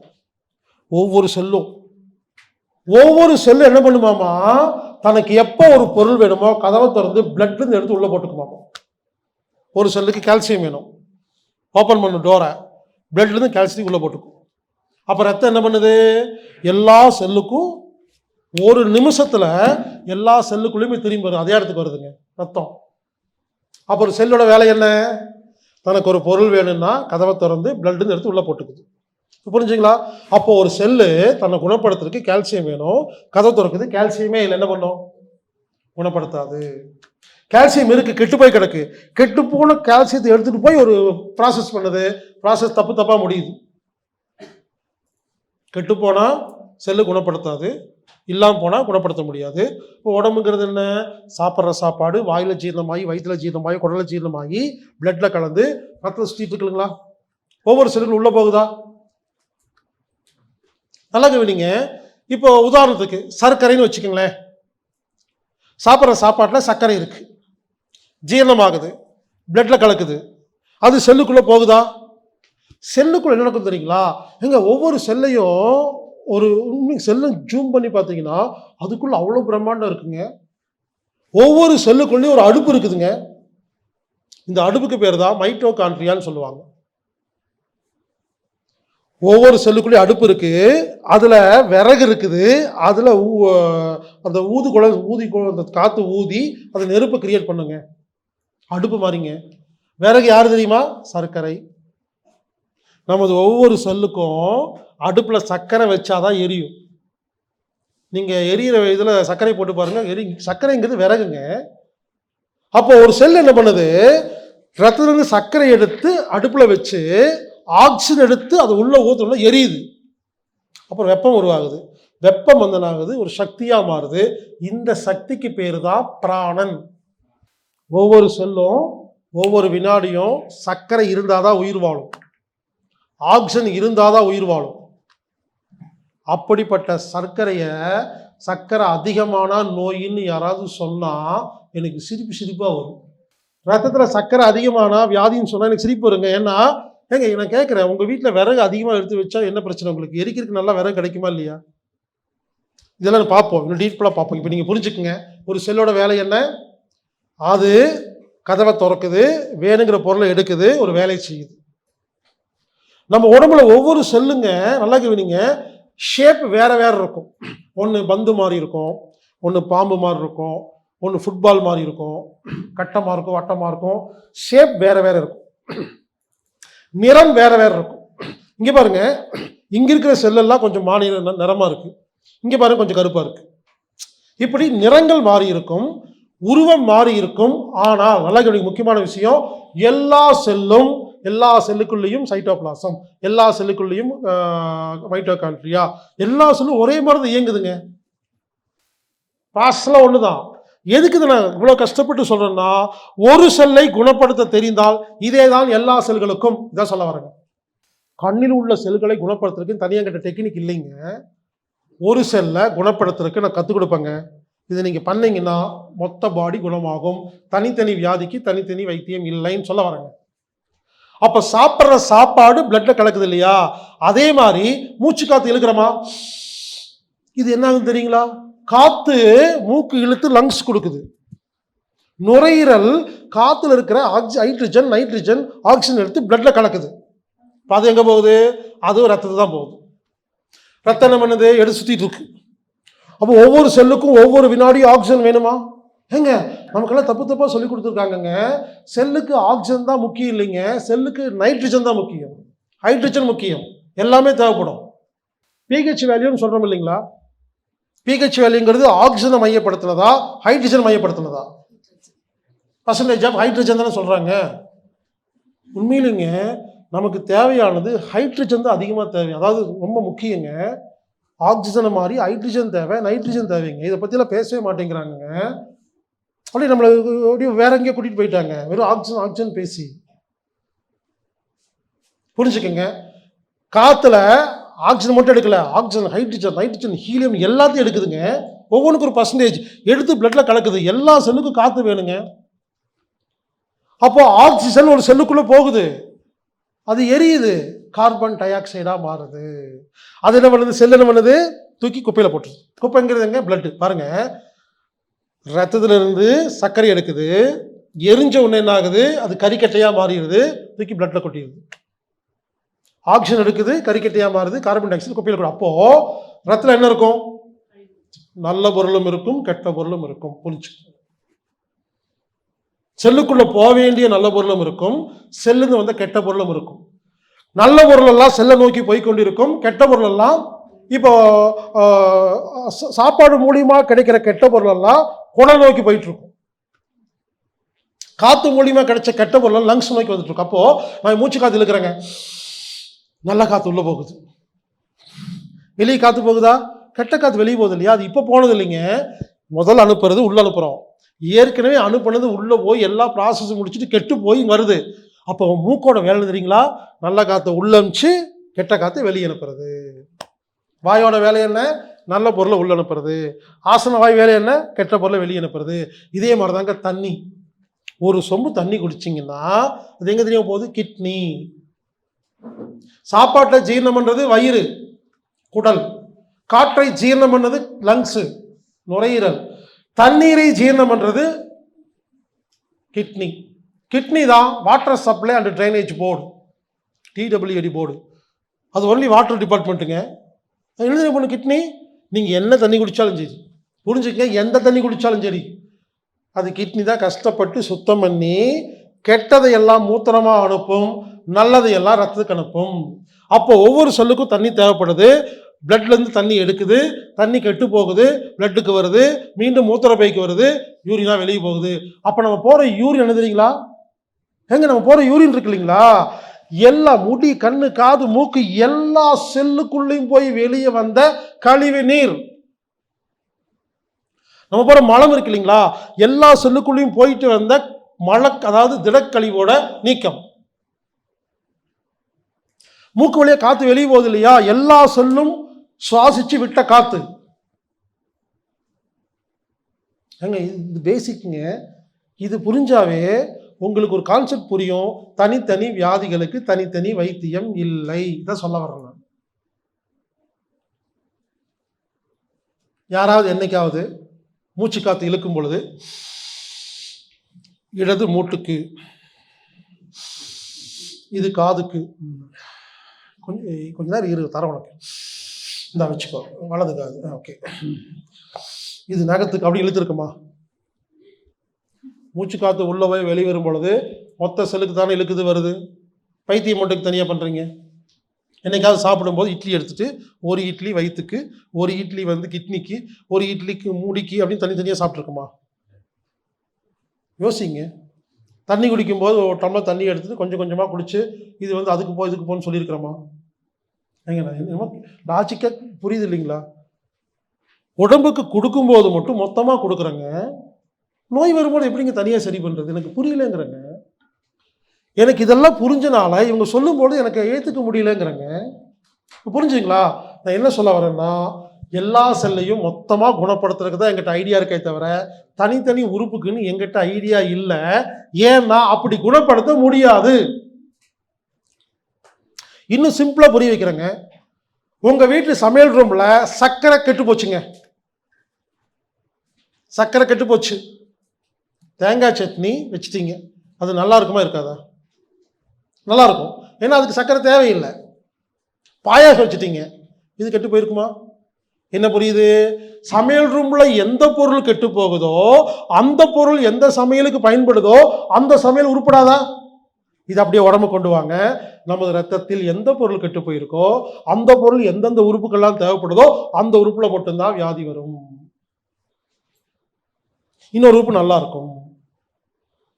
ஒவ்வொரு செல்லும் என்ன பண்ணுமாமா, தனக்கு எப்போ ஒரு பொருள் வேணுமோ கதவை திறந்து பிளட்லேருந்து எடுத்து உள்ளே போட்டுக்குமாமா. ஒரு செல்லுக்கு கால்சியம் வேணும், ஓப்பன் பண்ண டோரை, பிளட்லேருந்து கால்சியம் உள்ளே போட்டுக்கும். அப்போ ரத்தம் என்ன பண்ணுது, எல்லா செல்லுக்கும் ஒரு நிமிஷத்தில் எல்லா செல்லுக்குள்ளேயுமே திரும்பி வரும், அதே இடத்துக்கு வருதுங்க ரத்தம். அப்போ ஒரு செல்லோட வேலை என்ன, தனக்கு ஒரு பொருள் வேணும்னா கதவை திறந்து பிளட்லேருந்து எடுத்து உள்ளே போட்டுக்குது. புரிஞ்சுங்களா? அப்போ ஒரு செல்லு தன்னை குணப்படுத்துறதுக்கு கால்சியம் வேணும், கதவை திறக்குது. கால்சியமே இல்லை, என்ன பண்ணும், குணப்படுத்தாது. கால்சியம் இருக்கு, கெட்டு போய் கிடக்கு. கெட்டு போன கால்சியத்தை எடுத்துட்டு போய் ஒரு ப்ராசஸ் பண்ணுது, ப்ராசஸ் தப்பாக முடியுது. கெட்டு போனால் செல்லு குணப்படுத்தாது, இல்லாமல் போனால் குணப்படுத்த முடியாது. இப்போ உடம்புங்கிறது என்ன, சாப்பிட்ற சாப்பாடு வாயில் ஜீரணமாகி வயிற்றுல ஜீரணமாகி குடலில் ஜீரணமாகி பிளட்டில் கலந்து ரத்தத்தை சுற்றிட்டு இருக்குங்களா? ஒவ்வொரு செல்லுக்கும் உள்ளே போகுதா? நல்லா கவனிங்க. இப்போ உதாரணத்துக்கு சர்க்கரைன்னு வச்சுக்கோங்களேன். சாப்பிட்ற சாப்பாட்டில் சர்க்கரை இருக்குது, ஜீரணமாகுது, பிளட்டில் கலக்குது, அது செல்லுக்குள்ளே போகுதா? செல்லுக்குள்ள என்ன நடக்கும் தெரியுங்களா? எங்க ஒவ்வொரு செல்லையும் ஒரு செல்லை ஜூம் பண்ணி பார்த்தீங்கன்னா அதுக்குள்ள அவ்வளோ பிரம்மாண்டம் இருக்குங்க. ஒவ்வொரு செல்லுக்குள்ளேயும் ஒரு அடுப்பு இருக்குதுங்க. இந்த அடுப்புக்கு பேர் தான் மைட்டோகாண்ட்ரியான்னு சொல்லுவாங்க. ஒவ்வொரு செல்லுக்குள்ளேயும் அடுப்பு இருக்கு, அதுல விறகு இருக்குது, அதுல அந்த அந்த காத்து ஊதி அந்த நெருப்பை கிரியேட் பண்ணுங்க, அடுப்பு மாதிரிங்க. விறகு யாரு தெரியுமா? சர்க்கரை. நமது ஒவ்வொரு செல்லுக்கும் அடுப்பில் சர்க்கரை வச்சாதான் எரியும். நீங்கள் எரியிற இதில் சர்க்கரை போட்டு பாருங்க, சர்க்கரைங்கிறது விறகுங்க. அப்போ ஒரு செல் என்ன பண்ணுது, ரத்தத்திலிருந்து சர்க்கரை எடுத்து அடுப்பில் வச்சு ஆக்சிஜன் எடுத்து அதை உள்ள ஊற்றணும்னா எரியுது. அப்புறம் வெப்பம் உருவாகுது, வெப்பம் வந்தனாகுது, ஒரு சக்தியாக மாறுது. இந்த சக்திக்கு பேர் தான் பிராணன். ஒவ்வொரு செல்லும் ஒவ்வொரு வினாடியும் சர்க்கரை இருந்தாதான் உயிர் வாழும், ஆக்சிஜன் இருந்தாதான் உயிர் வாழும். அப்படிப்பட்ட சர்க்கரை அதிகமான நோயின்னு யாராவது சொன்னா எனக்கு சிரிப்பாக வரும். ரத்தத்தில் சர்க்கரை அதிகமானா வியாதின்னு சொன்னால் எனக்கு சிரிப்பு வருங்க. ஏன்னா ஏங்க நான் கேட்குறேன், உங்கள் வீட்டில் விறகு அதிகமாக எடுத்து வச்சா என்ன பிரச்சனை உங்களுக்கு? எரிக்கிறதுக்கு நல்லா விறகு கிடைக்குமா இல்லையா? இதெல்லாம் பார்ப்போம், இன்னும் டீட்டெயிலாக பார்ப்போம். இப்போ நீங்கள் புரிஞ்சுக்குங்க, ஒரு செல்லோட வேலை என்ன, அது கதவை திறக்குது, வேணுங்கிற பொருளை எடுக்குது, ஒரு வேலையை செய்யுது. நம்ம உடம்புல ஒவ்வொரு செல்லுங்க, நல்லா கவனிங்க, ஷேப் வேற வேற இருக்கும். ஒன்று பந்து மாதிரி இருக்கும், ஒன்று பாம்பு மாதிரி இருக்கும், ஒன்று ஃபுட்பால் மாதிரி இருக்கும், கட்டமாக இருக்கும், வட்டமாக இருக்கும். ஷேப் வேற வேற இருக்கும், நிறம் வேற வேற இருக்கும். இங்கே பாருங்க, இங்கே இருக்கிற செல்லெல்லாம் கொஞ்சம் மாநில நிறமாக இருக்குது, இங்கே பாருங்க கொஞ்சம் கருப்பாக இருக்குது. இப்படி நிறங்கள் மாறி இருக்கும், உருவம் மாறி இருக்கும். ஆனால் நல்லா கவனிங்க, முக்கியமான விஷயம், எல்லா செல்லும், எல்லா செல்லுக்குள்ளேயும் சைட்டோபிளாசம், எல்லா செல்லுக்குள்ளேயும் மைட்டோகாண்ட்ரியா, எல்லா செல்லும் ஒரே மாதிரி தான் இயங்குதுங்க. ப்ராசஸ்லாம் ஒன்று தான். எதுக்கு இதை நான் இவ்வளோ கஷ்டப்பட்டு சொல்கிறேன்னா, ஒரு செல்லை குணப்படுத்த தெரிந்தால் இதே தான் எல்லா செல்களுக்கும். இதான் சொல்ல வரேங்க. கண்ணில் உள்ள செல்களை குணப்படுத்துறதுக்கு தனியாக கிட்ட டெக்னிக் இல்லைங்க. ஒரு செல்லை குணப்படுத்துறதுக்கு நான் கற்றுக் கொடுப்பேங்க. இதை நீங்கள் பண்ணீங்கன்னா மொத்த பாடி குணமாகும். தனித்தனி வியாதிக்கு தனித்தனி வைத்தியம் இல்லைன்னு சொல்ல வரேங்க. அப்போ சாப்பிட்ற சாப்பாடு பிளட்ல கலக்குது இல்லையா, அதே மாதிரி மூச்சு காற்று இழுக்கிறோமா, இது என்ன ஆகுது தெரியுங்களா? காற்று மூக்கு இழுத்து லங்ஸ் கொடுக்குது. நுரையீரல் காற்றுல இருக்கிற ஹைட்ரஜன், நைட்ரஜன், ஆக்சிஜன் எடுத்து பிளட்ல கலக்குது. இப்போ அது எங்கே போகுது? அதுவும் ரத்தத்தை தான் போகுது. ரத்தம் என்ன பண்ணுது? எடுத்து சுற்றிட்டு இருக்கு. அப்போ ஒவ்வொரு செல்லுக்கும் ஒவ்வொரு வினாடியும் ஆக்சிஜன் வேணுமா? ஏங்க நமக்கெல்லாம் தப்பு தப்பாக சொல்லி கொடுத்துருக்காங்கங்க. செல்லுக்கு ஆக்சிஜன் தான் முக்கியம் இல்லைங்க, செல்லுக்கு நைட்ரஜன் தான் முக்கியம், ஹைட்ரஜன் முக்கியம், எல்லாமே தேவைப்படும். பிஹெச் வேல்யூன்னு சொல்கிறோம் இல்லைங்களா? பிஹெச் வேல்யூங்கிறது ஆக்சிஜனை மையப்படுத்தினதா ஹைட்ரஜன் மையப்படுத்தினதா? பர்சன்டேஜ் ஆஃப் ஹைட்ரஜன் தானே சொல்கிறாங்க. உண்மையிலுங்க நமக்கு தேவையானது ஹைட்ரஜன் தான் அதிகமாக தேவை, அதாவது ரொம்ப முக்கியங்க. ஆக்சிஜனை மாதிரி ஹைட்ரஜன் தேவை, நைட்ரஜன் தேவைங்க. இதை பற்றிலாம் பேசவே மாட்டேங்கிறாங்க. அப்படியே நம்மளை அப்படியே வேற எங்கேயோ கூட்டிகிட்டு போயிட்டாங்க, வெறும் ஆக்சிஜன் ஆக்சிஜன் பேசி. புரிஞ்சுக்கங்க, காற்றுல ஆக்சிஜன் மட்டும் எடுக்கல, ஆக்சிஜன், ஹைட்ரஜன், நைட்ரஜன், ஹீலியம் எல்லாத்தையும் எடுக்குதுங்க. ஒவ்வொன்றுக்கு ஒரு பர்சன்டேஜ் எடுத்து பிளட்ல கலக்குது. எல்லா செல்லுக்கும் காற்று வேணுங்க. அப்போ ஆக்சிஜன் ஒரு செல்லுக்குள்ளே போகுது, அது எரியுது, கார்பன் டை ஆக்சைடாக மாறுது. அது என்ன பண்ணுது? செல் என்ன பண்ணுது? தூக்கி குப்பையில் போட்டுருது. குப்பைங்கிறது எங்க? பிளட்டு. பாருங்க, ரத்தத்துல இருந்து சர்க்கரை எடுக்குது, எரிஞ்ச உடனே என்ன ஆகுது? அது கறிக்கட்டையாக மாறிடுது, தூக்கி பிளட்ல கொட்டிடுது. ஆக்சிஜன் எடுக்குது, கறிக்கட்டையாக மாறுது, கார்பன் டை ஆக்சைடு குப்பையில் கூட. அப்போ ரத்தத்தில் என்ன இருக்கும்? நல்ல பொருளும் இருக்கும், கெட்ட பொருளும் இருக்கும். புரிஞ்சு, செல்லுக்குள்ள போக வேண்டிய நல்ல பொருளும் இருக்கும், செல்லுன்னு வந்த கெட்ட பொருளும் இருக்கும். நல்ல பொருள் எல்லாம் செல்லை நோக்கி போய் கொண்டிருக்கும், கெட்ட பொருள் எல்லாம் இப்போ சாப்பாடு மூலியமா கிடைக்கிற கெட்ட பொருள் எல்லாம் குடல் நோக்கி போயிட்டு இருக்கும். காத்து மூலியமா கிடைச்ச கெட்ட பொருள் லங்ஸ் நோக்கி வந்துட்டு இருக்கும். அப்போ நான் மூச்சு காத்து இழுக்கிறேங்க, நல்ல காத்து உள்ள போகுது. வெளியே காத்து போகுதா? கெட்ட காத்து வெளியே போகுது இல்லையா? அது இப்போ போனது இல்லைங்க, முதல்ல அனுப்புறது உள்ள அனுப்புறோம். ஏற்கனவே அனுப்புனது உள்ள போய் எல்லா ப்ராசஸும் முடிச்சுட்டு கெட்டு போய் வருது. அப்போ மூக்கோட வேலை தெரியுங்களா? நல்ல காற்றை உள்ள அனுப்பிச்சு கெட்ட காற்றை வெளியே அனுப்புறது. வாயோட வேலை என்ன? நல்ல பொருளை உள்ள அனுப்புறது. ஆசன வாய் வேலை என்ன? கெட்ட பொருளை வெளியே அனுப்புறது. இதே மாதிரி தாங்க தண்ணி. ஒரு சொம்பு தண்ணி குடிச்சிங்கன்னா அது எங்கே தெரியும் போகுது? கிட்னி. சாப்பாட்டை ஜீரணம் பண்ணுறது வயிறு, குடல். காற்றை ஜீரணம் பண்ணது லங்ஸு, நுரையீரல். தண்ணீரை ஜீரணம் பண்ணுறது கிட்னி. கிட்னி தான் water supply and drainage board, TWAD board. அது ஒன்லி வாட்டர் டிபார்ட்மெண்ட்டுங்க. எழுதி பண்ணு கிட்னி. நீங்கள் என்ன தண்ணி குடித்தாலும் சரி, புரிஞ்சுக்க, எந்த தண்ணி குடித்தாலும் சரி, அது கிட்னி தான் கஷ்டப்பட்டு சுத்தம் பண்ணி கெட்டதை எல்லாம் மூத்திரமாக அனுப்பும், நல்லதை எல்லாம் ரத்தத்துக்கு அனுப்பும். அப்போ ஒவ்வொரு சொல்லுக்கும் தண்ணி தேவைப்படுது. பிளட்லேருந்து தண்ணி எடுக்குது, தண்ணி கெட்டு போகுது, பிளட்டுக்கு வருது, மீண்டும் மூத்திர பைக்கு வருது, யூரினா வெளியே போகுது. அப்போ நம்ம போகிற யூரின் என்ன தெரியுங்களா? எங்க நம்ம போகிற யூரின் இருக்கு இல்லைங்களா, எல்லா முடி, கண்ணு, காது, மூக்கு எல்லா செல்லுக்குள்ளேயும் போய் வெளியே வந்த கழிவு நீர். நம்ம போகிற மலம் இருக்கு இல்லைங்களா, எல்லா செல்லுக்குள்ளேயும் போயிட்டு வந்த அதாவது திடக்கழிவோட நீக்கம். மூக்கு வழியா காத்து வெளியே போகுது இல்லையா, எல்லா செல்லும் சுவாசிச்சு விட்ட காத்து. ஏங்க இது பேசிக்குங்க. இது புரிஞ்சாவே உங்களுக்கு ஒரு கான்செப்ட் புரியும். தனித்தனி வியாதிகளுக்கு தனித்தனி வைத்தியம் இல்லை. இதான் சொல்ல வர்றேன் நான். யாராவது என்னைக்காவது மூச்சு காத்து இழுக்கும் பொழுது இடது மூட்டுக்கு, இது காதுக்கு, கொஞ்ச நேரம் இரு, தர உனக்கு. இந்த வச்சுக்கோ, வலது காது. ஓகே, இது நகத்துக்கு அப்படி இழுத்துருக்குமா? மூச்சு காற்று உள்ள போய் வெளிவரும் பொழுது மொத்த செல்லுக்கு தானே இழுக்குது வருது. பைத்தியம் மட்டும் தனியாக பண்ணுறீங்க. என்னைக்காவது சாப்பிடும்போது இட்லி எடுத்துட்டு ஒரு இட்லி வயிற்றுக்கு, ஒரு இட்லி கிட்னிக்கு, ஒரு இட்லிக்கு மூடிக்கு அப்படின்னு தனித்தனியாக சாப்பிட்ருக்குமா? யோசிங்க. தண்ணி குடிக்கும்போது ஒரு டம்ளர் தண்ணி எடுத்துட்டு கொஞ்சம் கொஞ்சமாக குடிச்சு இது அதுக்கு போ இதுக்கு போன்னு சொல்லியிருக்கிறோமா? என்னமோ லாஜிக்காக புரியுது இல்லைங்களா? உடம்புக்கு கொடுக்கும்போது மட்டும் மொத்தமாக கொடுக்குறேங்க, நோய் வரும்போது எப்படிங்க தனியாக சரி பண்ணுறது? எனக்கு புரியலங்கிறேங்க. எனக்கு இதெல்லாம் புரிஞ்சனால இவங்க சொல்லும்போது எனக்கு ஏற்றுக்க முடியலங்கிறேங்க. புரிஞ்சுங்களா? நான் என்ன சொல்ல வரேன்னா, எல்லா செல்லையும் மொத்தமாக குணப்படுத்துறதுக்கு தான் எங்கிட்ட ஐடியா இருக்கே தவிர தனித்தனி உறுப்புக்குன்னு எங்கிட்ட ஐடியா இல்லை. ஏன்னா அப்படி குணப்படுத்த முடியாது. இன்னும் சிம்பிளா புரிய வைக்கிறேங்க. உங்க வீட்டு சமையல் ரூம்ல சர்க்கரை கெட்டு போச்சுங்க. சர்க்கரை கெட்டு போச்சு. தேங்காய் சட்னி வச்சுட்டீங்க, அது நல்லா இருக்குமா இருக்காதா? நல்லா இருக்கும், ஏன்னா அதுக்கு சர்க்கரை தேவையில்லை. பாயாசம் வச்சுட்டீங்க, இது கெட்டு போயிருக்குமா? என்ன புரியுது? சமையல் ரூம்ல எந்த பொருள் கெட்டு போகுதோ, அந்த பொருள் எந்த சமையலுக்கு பயன்படுதோ அந்த சமையல் உருப்படாதா? இது அப்படியே உடம்பு கொண்டு வாங்க. நமது ரத்தத்தில் எந்த பொருள் கெட்டு போயிருக்கோ அந்த பொருள் எந்தெந்த உறுப்புக்கெல்லாம் தேவைப்படுதோ அந்த உறுப்புல மட்டும்தான் வியாதி வரும். இன்னொரு உறுப்பு நல்லா இருக்கும்.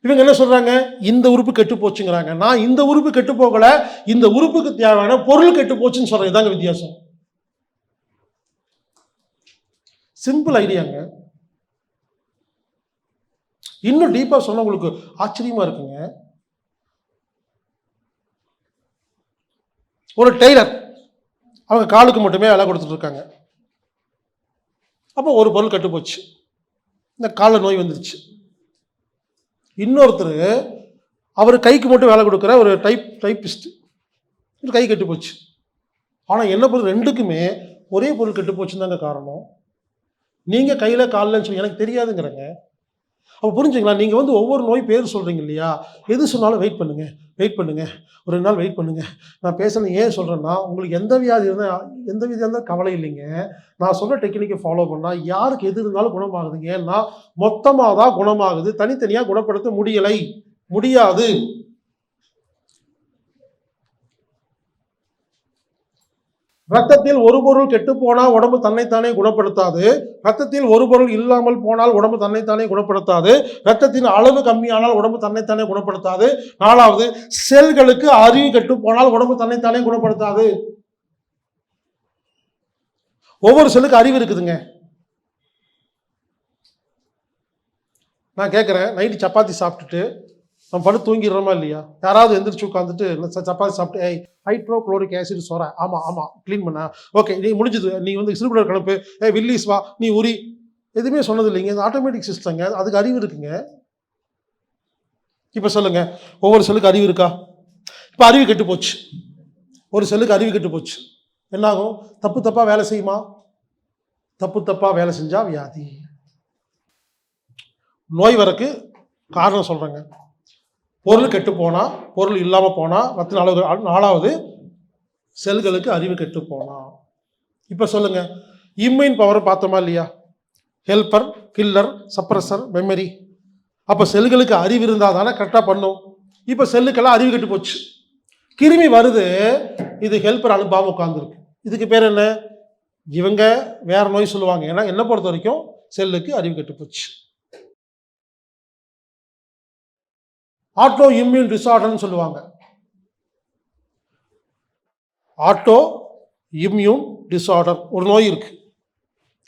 இவங்க என்ன சொல்றாங்க? இந்த உறுப்பு கெட்டு போச்சுங்கிறாங்க. நான் இந்த உறுப்பு கெட்டு போகல, இந்த உறுப்புக்கு தேவையான பொருள் கெட்டு போச்சுன்னு சொல்றேன். இதாங்க வித்தியாசம். சிம்பிள் ஐடியாங்க. இன்னும் டீப்பா சொன்ன உங்களுக்கு ஆச்சரியமா இருக்குங்க. ஒரு டெய்லர், அவங்க காலுக்கு மட்டுமே வேலை கொடுத்துட்டு இருக்காங்க. அப்போ ஒரு பொருள் கெட்டு போச்சு, இந்த காலில் நோய் வந்துருச்சு. இன்னொருத்தர் அவர் கைக்கு மட்டும் வேலை கொடுக்குற ஒரு டைப்பிஸ்ட், கை கெட்டு போச்சு. ஆனால் என்ன பொருள் ரெண்டுக்குமே ஒரே பொருள் கெட்டு போச்சுன்னு தாங்க காரணம். நீங்கள் கையில் காலில்னு சொல்லி எனக்கு தெரியாதுங்கிறங்க. அப்போ புரிஞ்சுங்களா? நீங்கள் ஒவ்வொரு நோய் பேர் சொல்கிறீங்க இல்லையா? எது சொன்னாலும் வெயிட் பண்ணுங்க, வெயிட் பண்ணுங்க, ஒரு 2 நாள் வெயிட் பண்ணுங்க. நான் பேசணும் ஏன் சொல்கிறேன்னா, உங்களுக்கு எந்த வியாதி இருந்தால் கவலை இல்லைங்க. நான் சொல்கிற டெக்னிக்கை ஃபாலோ பண்ணால் யாருக்கு எது இருந்தாலும் குணமாகுதுங்க. ஏன்னா மொத்தமாக தான் குணமாகுது, தனித்தனியாக குணப்படுத்த முடியாது. ரத்தத்தில் ஒரு பொருள் கெட்டு போனால் உடம்பு தன்னைத்தானே குணப்படுத்தாது. ரத்தத்தில் ஒரு பொருள் இல்லாமல் போனால் உடம்பு தன்னைத்தானே குணப்படுத்தாது. ரத்தத்தின் அளவு கம்மியானால் உடம்பு தன்னைத்தானே குணப்படுத்தாது. 4வது, செல்களுக்கு அறிவு கெட்டு போனால் உடம்பு தன்னைத்தானே குணப்படுத்தாது. ஒவ்வொரு செல்லுக்கு அறிவு இருக்குதுங்க. நான் கேட்குறேன், நைட்டு சப்பாத்தி சாப்பிட்டுட்டு நம்ம படுத்து தூங்கிடுறோமா இல்லையா? யாராவது எந்திரிச்சு உட்காந்துட்டு சப்பாத்தி சாப்பிட்டு ஹைட்ரோக்ளோரிக் ஆசிட் சொல்ற, ஆமாம் க்ளீன் பண்ண, ஓகே நீ முடிஞ்சது, நீ சிறுபுடர் கணப்பு, வில்லிஸ் வா, நீ உரி, எதுவுமே சொன்னது இல்லைங்க. இது ஆட்டோமேட்டிக் சிஸ்டங்க, அதுக்கு அறிவு இருக்குங்க. இப்போ சொல்லுங்க, ஒவ்வொரு செல்லுக்கு அறிவு இருக்கா? இப்போ அறிவு கெட்டு போச்சு, ஒரு செல்லுக்கு அறிவு கெட்டு போச்சு, என்னாகும்? தப்பாக வேலை செய்யுமா? தப்பாக வேலை செஞ்சா வியாதி. நோய் வரக்கு காரணம் சொல்றேங்க. பொருள் கெட்டு போனா, பொருள் இல்லாமல் போனா, ரத்த அளவு. 4வது, செல்களுக்கு அறிவு கெட்டு போனா. இப்போ சொல்லுங்க, இம்யூன் பவர் பார்த்தோமா இல்லையா? Helper, killer, suppressor, memory. அப்போ செல்களுக்கு அறிவு இருந்தால் தானே கரெக்டாக பண்ணும். இப்போ செல்லுக்கெல்லாம் அறிவு கெட்டு போச்சு. கிருமி வருது, இது ஹெல்பர் அனுப்பாமல் உட்காந்துருக்கு. இதுக்கு பேர் என்ன? இவங்க வேற நோய் சொல்லுவாங்க. ஏன்னா என்னை பொறுத்த வரைக்கும் செல்லுக்கு அறிவு கெட்டு போச்சு. ஆட்டோ இம்யூன் டிசார்டர்னு சொல்லுவாங்க. ஆட்டோ இம்யூன் டிசார்டர் ஒரு நோய் இருக்கு.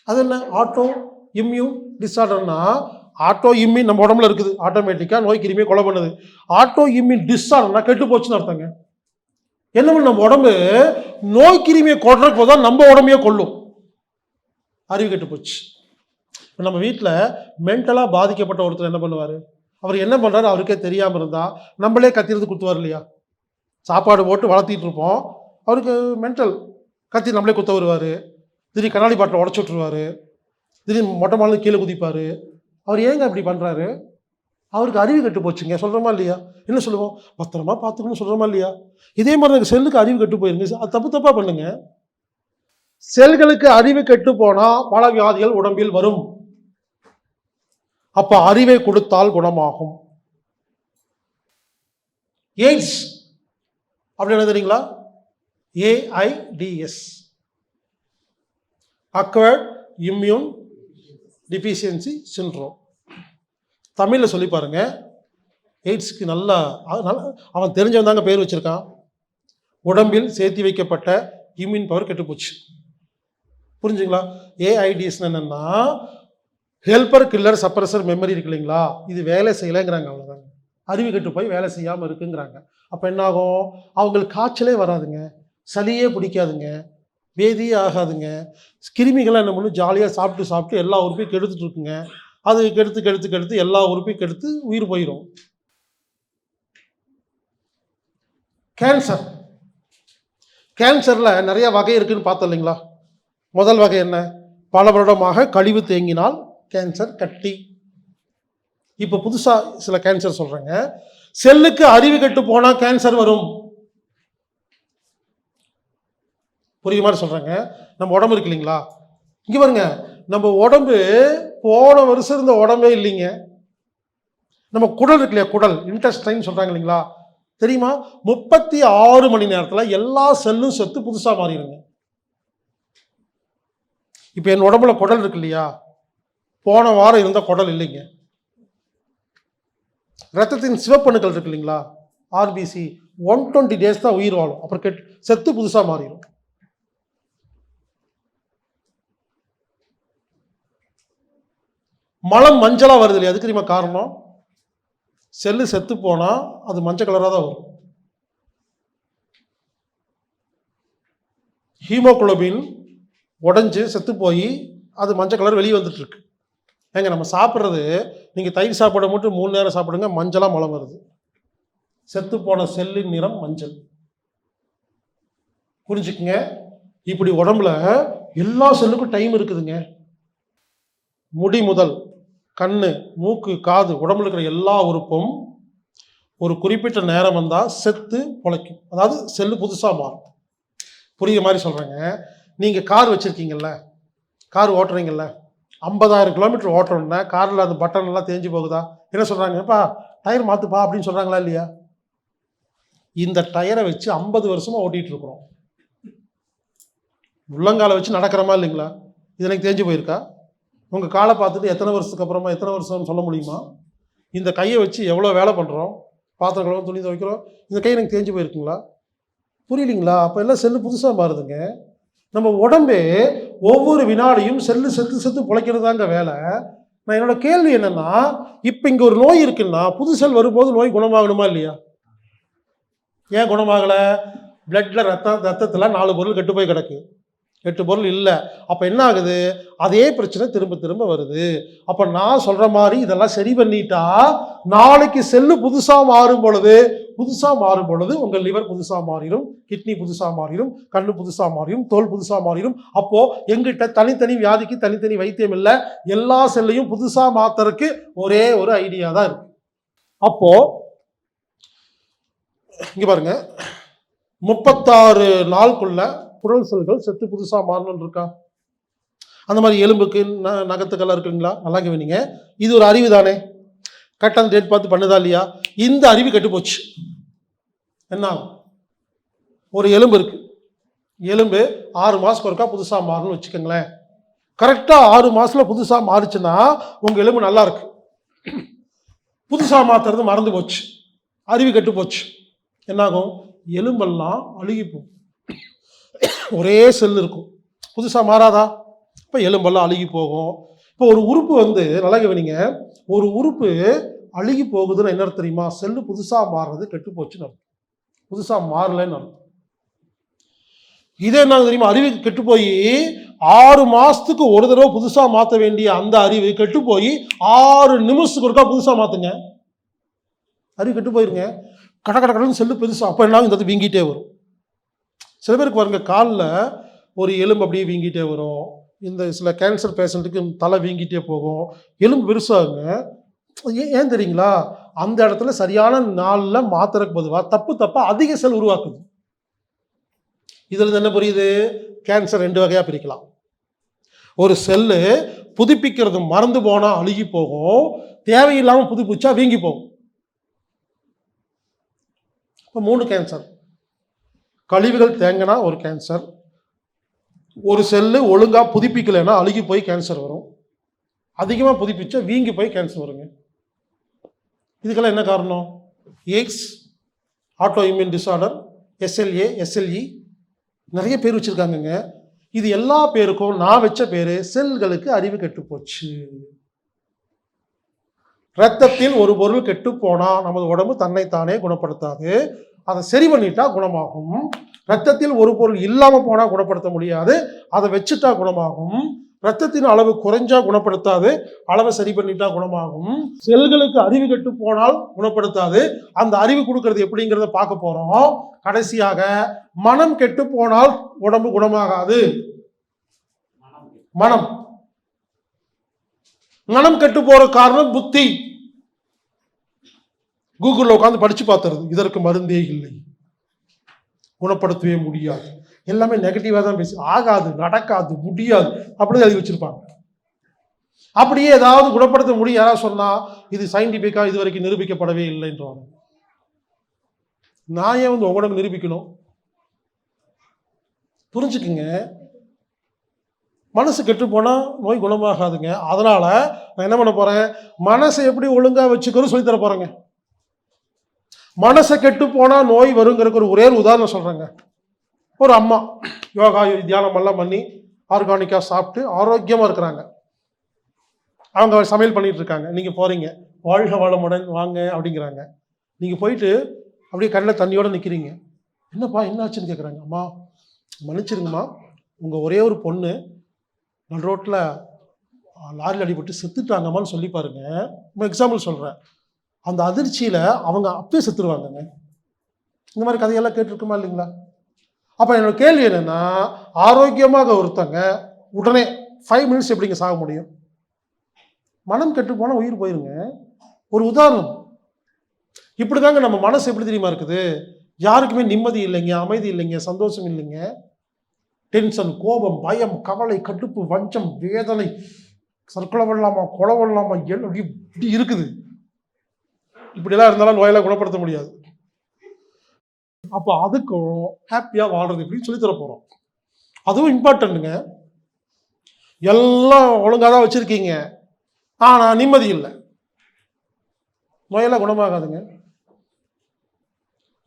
அது என்ன ஆட்டோ இம்யூன் டிசார்டர்னா? ஆட்டோ இம்யூன் நம்ம உடம்புல இருக்குது, ஆட்டோமேட்டிக்கா நோய் கிருமியை கொலை பண்ணுது. ஆட்டோ இம்யூன் டிசார்டர்னா கெட்டு போச்சுன்னு அர்த்தங்க. என்ன நம்ம உடம்பு நோய் கிருமியை கொல்றதுக்கு போதுதான் நம்ம உடம்பையே கொல்லும். அறிவு கெட்டு போச்சு. நம்ம வீட்டில் மென்டலாக பாதிக்கப்பட்ட ஒருத்தர் என்ன பண்ணுவார்? அவர் என்ன பண்ணுறாரு அவருக்கே தெரியாமல் இருந்தால் நம்மளே கத்திறது குத்துவார் இல்லையா? சாப்பாடு போட்டு வளர்த்திட்டு இருப்போம், அவருக்கு மென்டல், கத்தி நம்மளே குத்த வருவார். திடீர் கண்ணாடி பாட்டில் உடச்சி விட்டுருவார், திடீர்னு மொட்டை மாலை கீழே குதிப்பார். அவர் ஏங்க அப்படி பண்ணுறாரு? அவருக்கு அறிவு கெட்டு போச்சுங்க, சொல்கிறோமா இல்லையா? என்ன சொல்லுவோம்? பத்திரமா பார்த்துக்கணும் சொல்கிறோமா இல்லையா? இதே மாதிரி எனக்கு செல்லுக்கு அறிவு கெட்டு போயிருங்க, அது தப்பாக பண்ணுங்க. செல்களுக்கு அறிவு கெட்டு போனால் பல வியாதிகள் உடம்பில் வரும். அப்போ அறிவை கொடுத்தால் குணமாகும். எய்ட்ஸ் அப்படி என்ன தெரியுங்களா? AIDS, acquired immune deficiency syndrome. தமிழில் சொல்லி பாருங்க. எய்ட்ஸ்க்கு நல்லா அவன் தெரிஞ்சவன் தாங்க பேர் வச்சிருக்கான். உடம்பில் சேர்த்து வைக்கப்பட்ட இம்யூன் பவர் கெட்டுப்போச்சு. புரிஞ்சுங்களா? AIDS என்னன்னா ஹெல்பர் கில்லர் சப்ரஸர் மெமரி இருக்கு இல்லைங்களா, இது வேலை செய்யலைங்கிறாங்க. அவ்வளோதாங்க, அறிவு கெட்டு போய் வேலை செய்யாமல் இருக்குங்கிறாங்க. அப்போ என்னாகும்? அவங்களுக்கு காய்ச்சலே வராதுங்க, சளியே பிடிக்காதுங்க, வேதியே ஆகாதுங்க. கிருமிகள்லாம் என்ன பண்ணும்? ஜாலியாக சாப்பிட்டு எல்லா உறுப்பையும் கெடுத்துட்டு இருக்குங்க. அது கெடுத்து எல்லா உறுப்பையும் கெடுத்து உயிர் போயிடும். கேன்சரில் நிறைய வகை இருக்குன்னு பார்த்தோம் இல்லைங்களா? முதல் வகை என்ன? பல வருடமாக கழிவு தேங்கினால் கேன்சர் கட்டி. இப்போ புதுசாக சில கேன்சர் சொல்கிறேங்க. செல்லுக்கு அறிவு கெட்டு போனால் கேன்சர் வரும். புரியுற மாதிரி சொல்கிறேங்க. நம்ம உடம்பு இருக்கு இல்லைங்களா, இங்கே பாருங்க, நம்ம உடம்பு போன வருஷம் இருந்த உடம்பே இல்லைங்க. நம்ம குடல் இருக்கு இல்லையா, குடல் இன்டெஸ்டைன் சொல்கிறாங்க இல்லைங்களா, தெரியுமா? 36 மணி நேரத்தில் எல்லா செல்லும் செத்து புதுசாக மாறிடுங்க. இப்போ என் உடம்புல குடல் இருக்கு இல்லையா, போன வாரம் இருந்த குடல் இல்லைங்க. ரத்தத்தின் சிவப்பணுக்கள் இருக்கு இல்லைங்களா, RBC 120 days தான் உயிர் வாழும், அப்புறம் செத்து புதுசாக மாறிடும். மலம் மஞ்சளாக வருது இல்லையா, அதுக்கு தெரியுமா காரணம்? செல்லு செத்து போனால் அது மஞ்சள் கலராக தான் வரும். ஹீமோகுளோபின் உடஞ்சி செத்து போய் அது மஞ்சள் கலர் வெளியே வந்துட்டு இருக்கு. ஏங்க நம்ம சாப்பிட்றது, நீங்கள் தயிர் சாப்பாடை மட்டும் 3 நேரம் சாப்பிடுங்க, மஞ்சளாக மலம் வருது. செத்து போன செல்லின் நிறம் மஞ்சள். புரிஞ்சுக்குங்க. இப்படி உடம்புல எல்லா செல்லுக்கும் டைம் இருக்குதுங்க. முடி முதல் கண்ணு, மூக்கு, காது, உடம்புல இருக்கிற எல்லா உறுப்பும் ஒரு குறிப்பிட்ட நேரம் வந்தால் செத்து பொழைக்கும். அதாவது செல்லு புதுசாக மாறும். புரியுற மாதிரி சொல்கிறேங்க. நீங்கள் கார் வச்சுருக்கீங்கல்ல, கார் ஓட்டுறீங்கல்ல, 50,000 கிலோமீட்டர் ஓட்டுறோன்னா காரில் அந்த பட்டன் எல்லாம் தேஞ்சு போகுதா? என்ன சொல்கிறாங்கப்பா, டயர் மாற்றுப்பா அப்படின்னு சொல்கிறாங்களா இல்லையா? இந்த டயரை வச்சு 50 வருஷமாக ஓட்டிகிட்டு இருக்கிறோம். உள்ளங்காலை வச்சு நடக்கிறோமா இல்லைங்களா? இது எனக்கு தேஞ்சு போயிருக்கா? உங்கள் காலை பார்த்துட்டு எத்தனை வருஷத்துக்கு அப்புறமா எத்தனை வருஷம்னு சொல்ல முடியுமா? இந்த கையை வச்சு எவ்வளோ வேலை பண்ணுறோம், பாத்திரம் கழுவும், துணி துவைக்கிறோம், இந்த கை எனக்கு தேஞ்சு போயிருக்குங்களா? புரியலிங்களா? அப்போ எல்லாம் செல்லு புதுசாக மாறுதுங்க. நம்ம உடம்பே ஒவ்வொரு வினாடியும் செல்லு செத்து பிழைக்கிறது தாங்க வேலை. நான் என்னோட கேள்வி என்னன்னா, இப்போ இங்கே ஒரு நோய் இருக்குன்னா புது செல் வரும்போது நோய் குணமாகணுமா இல்லையா? ஏன் குணமாகலை? பிளட்டில் ரத்தத்தில் 4 பொருள் கெட்டு போய் கிடக்கு, 8 பொருள் இல்லை. அப்போ என்ன ஆகுது? அதே பிரச்சனை திரும்ப வருது. அப்போ நான் சொல்கிற மாதிரி இதெல்லாம் சரி பண்ணிட்டா நாளைக்கு செல்லு புதுசாக மாறும் பொழுது உங்கள் லிவர் புதுசாக மாறிடும், கிட்னி புதுசாக மாறிடும், கண்ணு புதுசாக மாறிடும், தோல் புதுசாக மாறிடும். அப்போது எங்கிட்ட தனித்தனி வியாதிக்கு தனித்தனி வைத்தியம் இல்லை, எல்லா செல்லையும் புதுசாக மாற்றுறதுக்கு ஒரே ஒரு ஐடியா தான் இருக்கு. அப்போது இங்கே பாருங்க, 36 நாளுக்குள்ள குடல் செல்கள் செத்து புதுசாக மாறணும்னு இருக்கா? அந்த மாதிரி எலும்புக்கு நகத்துக்கெல்லாம் இருக்குங்களா? நல்லா கவனிங்க. இது ஒரு அறிவு தானே, கரெக்டான டேட் பார்த்து பண்ணுதா இல்லையா? இந்த அறிவு கெட்டு போச்சு. என்ன ஆகும்? ஒரு எலும்பு இருக்கு, எலும்பு 6 மாதத்துக்கு ஒருக்கா புதுசாக மாறணும்னு வச்சுக்கோங்களேன். கரெக்டாக 6 மாதத்தில் புதுசாக மாறிச்சுன்னா உங்கள் எலும்பு நல்லா இருக்கு. புதுசாக மாற்றுறது மறந்து போச்சு, அறிவு கெட்டு போச்சு. என்னாகும்? எலும்பெல்லாம் அழுகி போகும். ஒரே செல் இருக்கும், புதுசாக மாறாதா? இப்போ எலும்பெல்லாம் அழுகி போகும். இப்போ ஒரு உறுப்பு நல்லா கவனிங்க, ஒரு உறுப்பு அழுகி போகுதுன்னு என்ன தெரியுமா? செல்லு புதுசாக மாறுறது கெட்டு போச்சுன்னு அர்த்தம், புதுசாக மாறலன்னு அர்த்தம். இதே என்ன தெரியுமா? அறிவு கெட்டு போய் 6 மாதத்துக்கு ஒரு தடவை புதுசாக மாற்ற வேண்டிய அந்த அறிவு கெட்டு போய் 6 நிமிஷத்துக்கு ஒருக்கா புதுசாக மாற்றுங்க. அறிவு கெட்டு போயிருங்க, கடன்னு செல்லு பெருசாக. அப்போ என்ன, இந்த வீங்கிட்டே வரும். சில பேருக்கு பாருங்க, காலில் ஒரு எலும்பு அப்படியே வீங்கிட்டே வரும். இந்த சில கேன்சர் பேஷண்ட்டுக்கு தலை வீங்கிட்டே போகும், எலும்பு பெருசாகுங்க. ஏன் தெரியுங்களா? அந்த இடத்துல சரியான நாளில் மாத்திரைக்கு பொதுவாக தப்பா அதிக செல் உருவாக்குது. இதில் என்ன புரியுது? கேன்சர் 2 வகையாக பிரிக்கலாம். ஒரு செல்லு புதுப்பிக்கிறது மறந்து போனால் அழுகி போகும், தேவையில்லாமல் புதுப்பிச்சா வீங்கி போகும். இப்போ 3 கேன்சர். கழிவுகள் தேங்கினா ஒரு கேன்சர், ஒரு செல்லு ஒழுங்காக புதுப்பிக்கலைன்னா அழுகி போய் கேன்சர் வரும், அதிகமாக புதுப்பிச்சா வீங்கி போய் கேன்சர் வருங்க. இதுக்கெல்லாம் என்ன காரணம்? AIDS, auto immune disorder, SLA, SLE, நிறைய பேர் வச்சுருக்காங்கங்க. இது எல்லா பேருக்கும் நான் வச்ச பேர் செல்களுக்கு அறிவு கெட்டு போச்சு. இரத்தத்தில் ஒரு பொருள் கெட்டு போனால் நமது உடம்பு தன்னைத்தானே குணப்படுத்தாது, அதை சரி பண்ணிட்டா குணமாகும். இரத்தத்தில் ஒரு பொருள் இல்லாமல் போனால் குணப்படுத்த முடியாது, அதை வச்சுட்டா குணமாகும். இரத்தத்தின் அளவு குறைஞ்சா குணப்படுத்தாது, அளவை சரி பண்ணிட்டா குணமாகும். செல்களுக்கு அறிவு கெட்டு போனால் குணப்படுத்தாது, அந்த அறிவு கொடுக்கறது எப்படிங்கிறத பார்க்க போறோம். கடைசியாக மனம் கெட்டு போனால் உடம்பு குணமாகாது. மனம் கெட்டு போற காரணம் புத்தி. கூகுளில் உட்காந்து படிச்சு பார்த்துறது, இதற்கு மருந்தே இல்லை, குணப்படுத்தவே முடியாது, எல்லாமே நெகட்டிவாக தான் பேசி, ஆகாது, நடக்காது, முடியாது, அப்படிதான் எழுதி வச்சிருப்பாங்க. அப்படியே ஏதாவது குணப்படுத்த முடியும் யாராவது சொன்னா இது சயின்டிபிக்கா இது வரைக்கும் நிரூபிக்கப்படவே இல்லைன்றாங்க. நான் ஏன் உங்களுக்கு நிரூபிக்கணும்? புரிஞ்சுக்குங்க. மனசு கெட்டு போனால் நோய் குணமாகாதுங்க. அதனால நான் என்ன பண்ண போறேன்? மனசை எப்படி ஒழுங்கா வச்சுக்கிறது சொல்லித்தர போறேங்க. மனசை கெட்டு போனா நோய் வருங்கிறதுக்கு ஒரே ஒரு உதாரணம் சொல்றேங்க. ஒரு அம்மா யோகா தியானம் எல்லாம் பண்ணி ஆர்கானிக்கா சாப்பிட்டு ஆரோக்கியமா இருக்கிறாங்க. அவங்க சமையல் பண்ணிட்டு இருக்காங்க. நீங்க போறீங்க, வாழ்க வளமுடன் வாங்க அப்படிங்கிறாங்க. நீங்க போயிட்டு அப்படியே கண்ணில் தண்ணியோட நிற்கிறீங்க. என்னப்பா என்னாச்சுன்னு கேட்குறாங்க. அம்மா மன்னிச்சிருங்கம்மா, உங்கள் ஒரே ஒரு பொண்ணு நடு ரோட்டில் லாரியில் அடிபட்டு செத்துட்டாங்கம்மான்னு சொல்லி பாருங்க. எக்ஸாம்பிள் சொல்கிறேன். அந்த அதிர்ச்சியில் அவங்க அப்பயே செத்துருவாங்கங்க. இந்த மாதிரி கதையெல்லாம் கேட்டிருக்குமா இல்லைங்களா? அப்போ என்னோட கேள்வி என்னென்னா, ஆரோக்கியமாக ஒருத்தங்க உடனே 5 மினிட்ஸ் எப்படிங்க சாக முடியும்? மனம் கெட்டு போனால் உயிர் போயிருங்க. ஒரு உதாரணம். இப்படி தாங்க நம்ம மனசு எப்படி தெரியுமா இருக்குது? யாருக்குமே நிம்மதி இல்லைங்க, அமைதி இல்லைங்க, சந்தோஷம் இல்லைங்க. டென்ஷன், கோபம், பயம், கவலை, கடுப்பு, வஞ்சம், வேதனை, சர்க்கொலை வரலாமா, கொலை வரலாமா, இப்படி இருக்குது. இப்படிலாம் இருந்தாலும் நோயெல்லாம் குணப்படுத்த முடியாது. அப்போ அதுக்கும் ஹாப்பியாக வாழ்றது எப்படின்னு சொல்லித்தர போகிறோம். அதுவும் இம்பார்ட்டன்ட்டுங்க. எல்லாம் ஒழுங்காக தான் வச்சுருக்கீங்க, ஆனால் நிம்மதி இல்லை, நோயெல்லாம் குணமாகாதுங்க.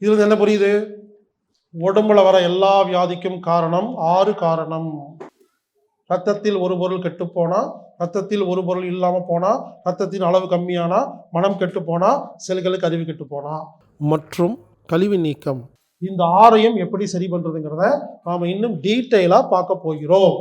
இதுல என்ன புரியுது? உடம்புல வர எல்லா வியாதிக்கும் காரணம் 6 காரணம். ரத்தத்தில் ஒரு பொருள் கெட்டு போனா, ரத்தத்தில் ஒரு பொருள் இல்லாம போனா, ரத்தத்தின் அளவு கம்மியானா, மனம் கெட்டு போனா, செல்களுக்கு அறிவு கெட்டு போனா, மற்றும் கழிவு நீக்கம். இந்த 6ஐயும் எப்படி சரி பண்றதுங்கிறத நாம இன்னும் டீட்டெயிலா பார்க்க போகிறோம்.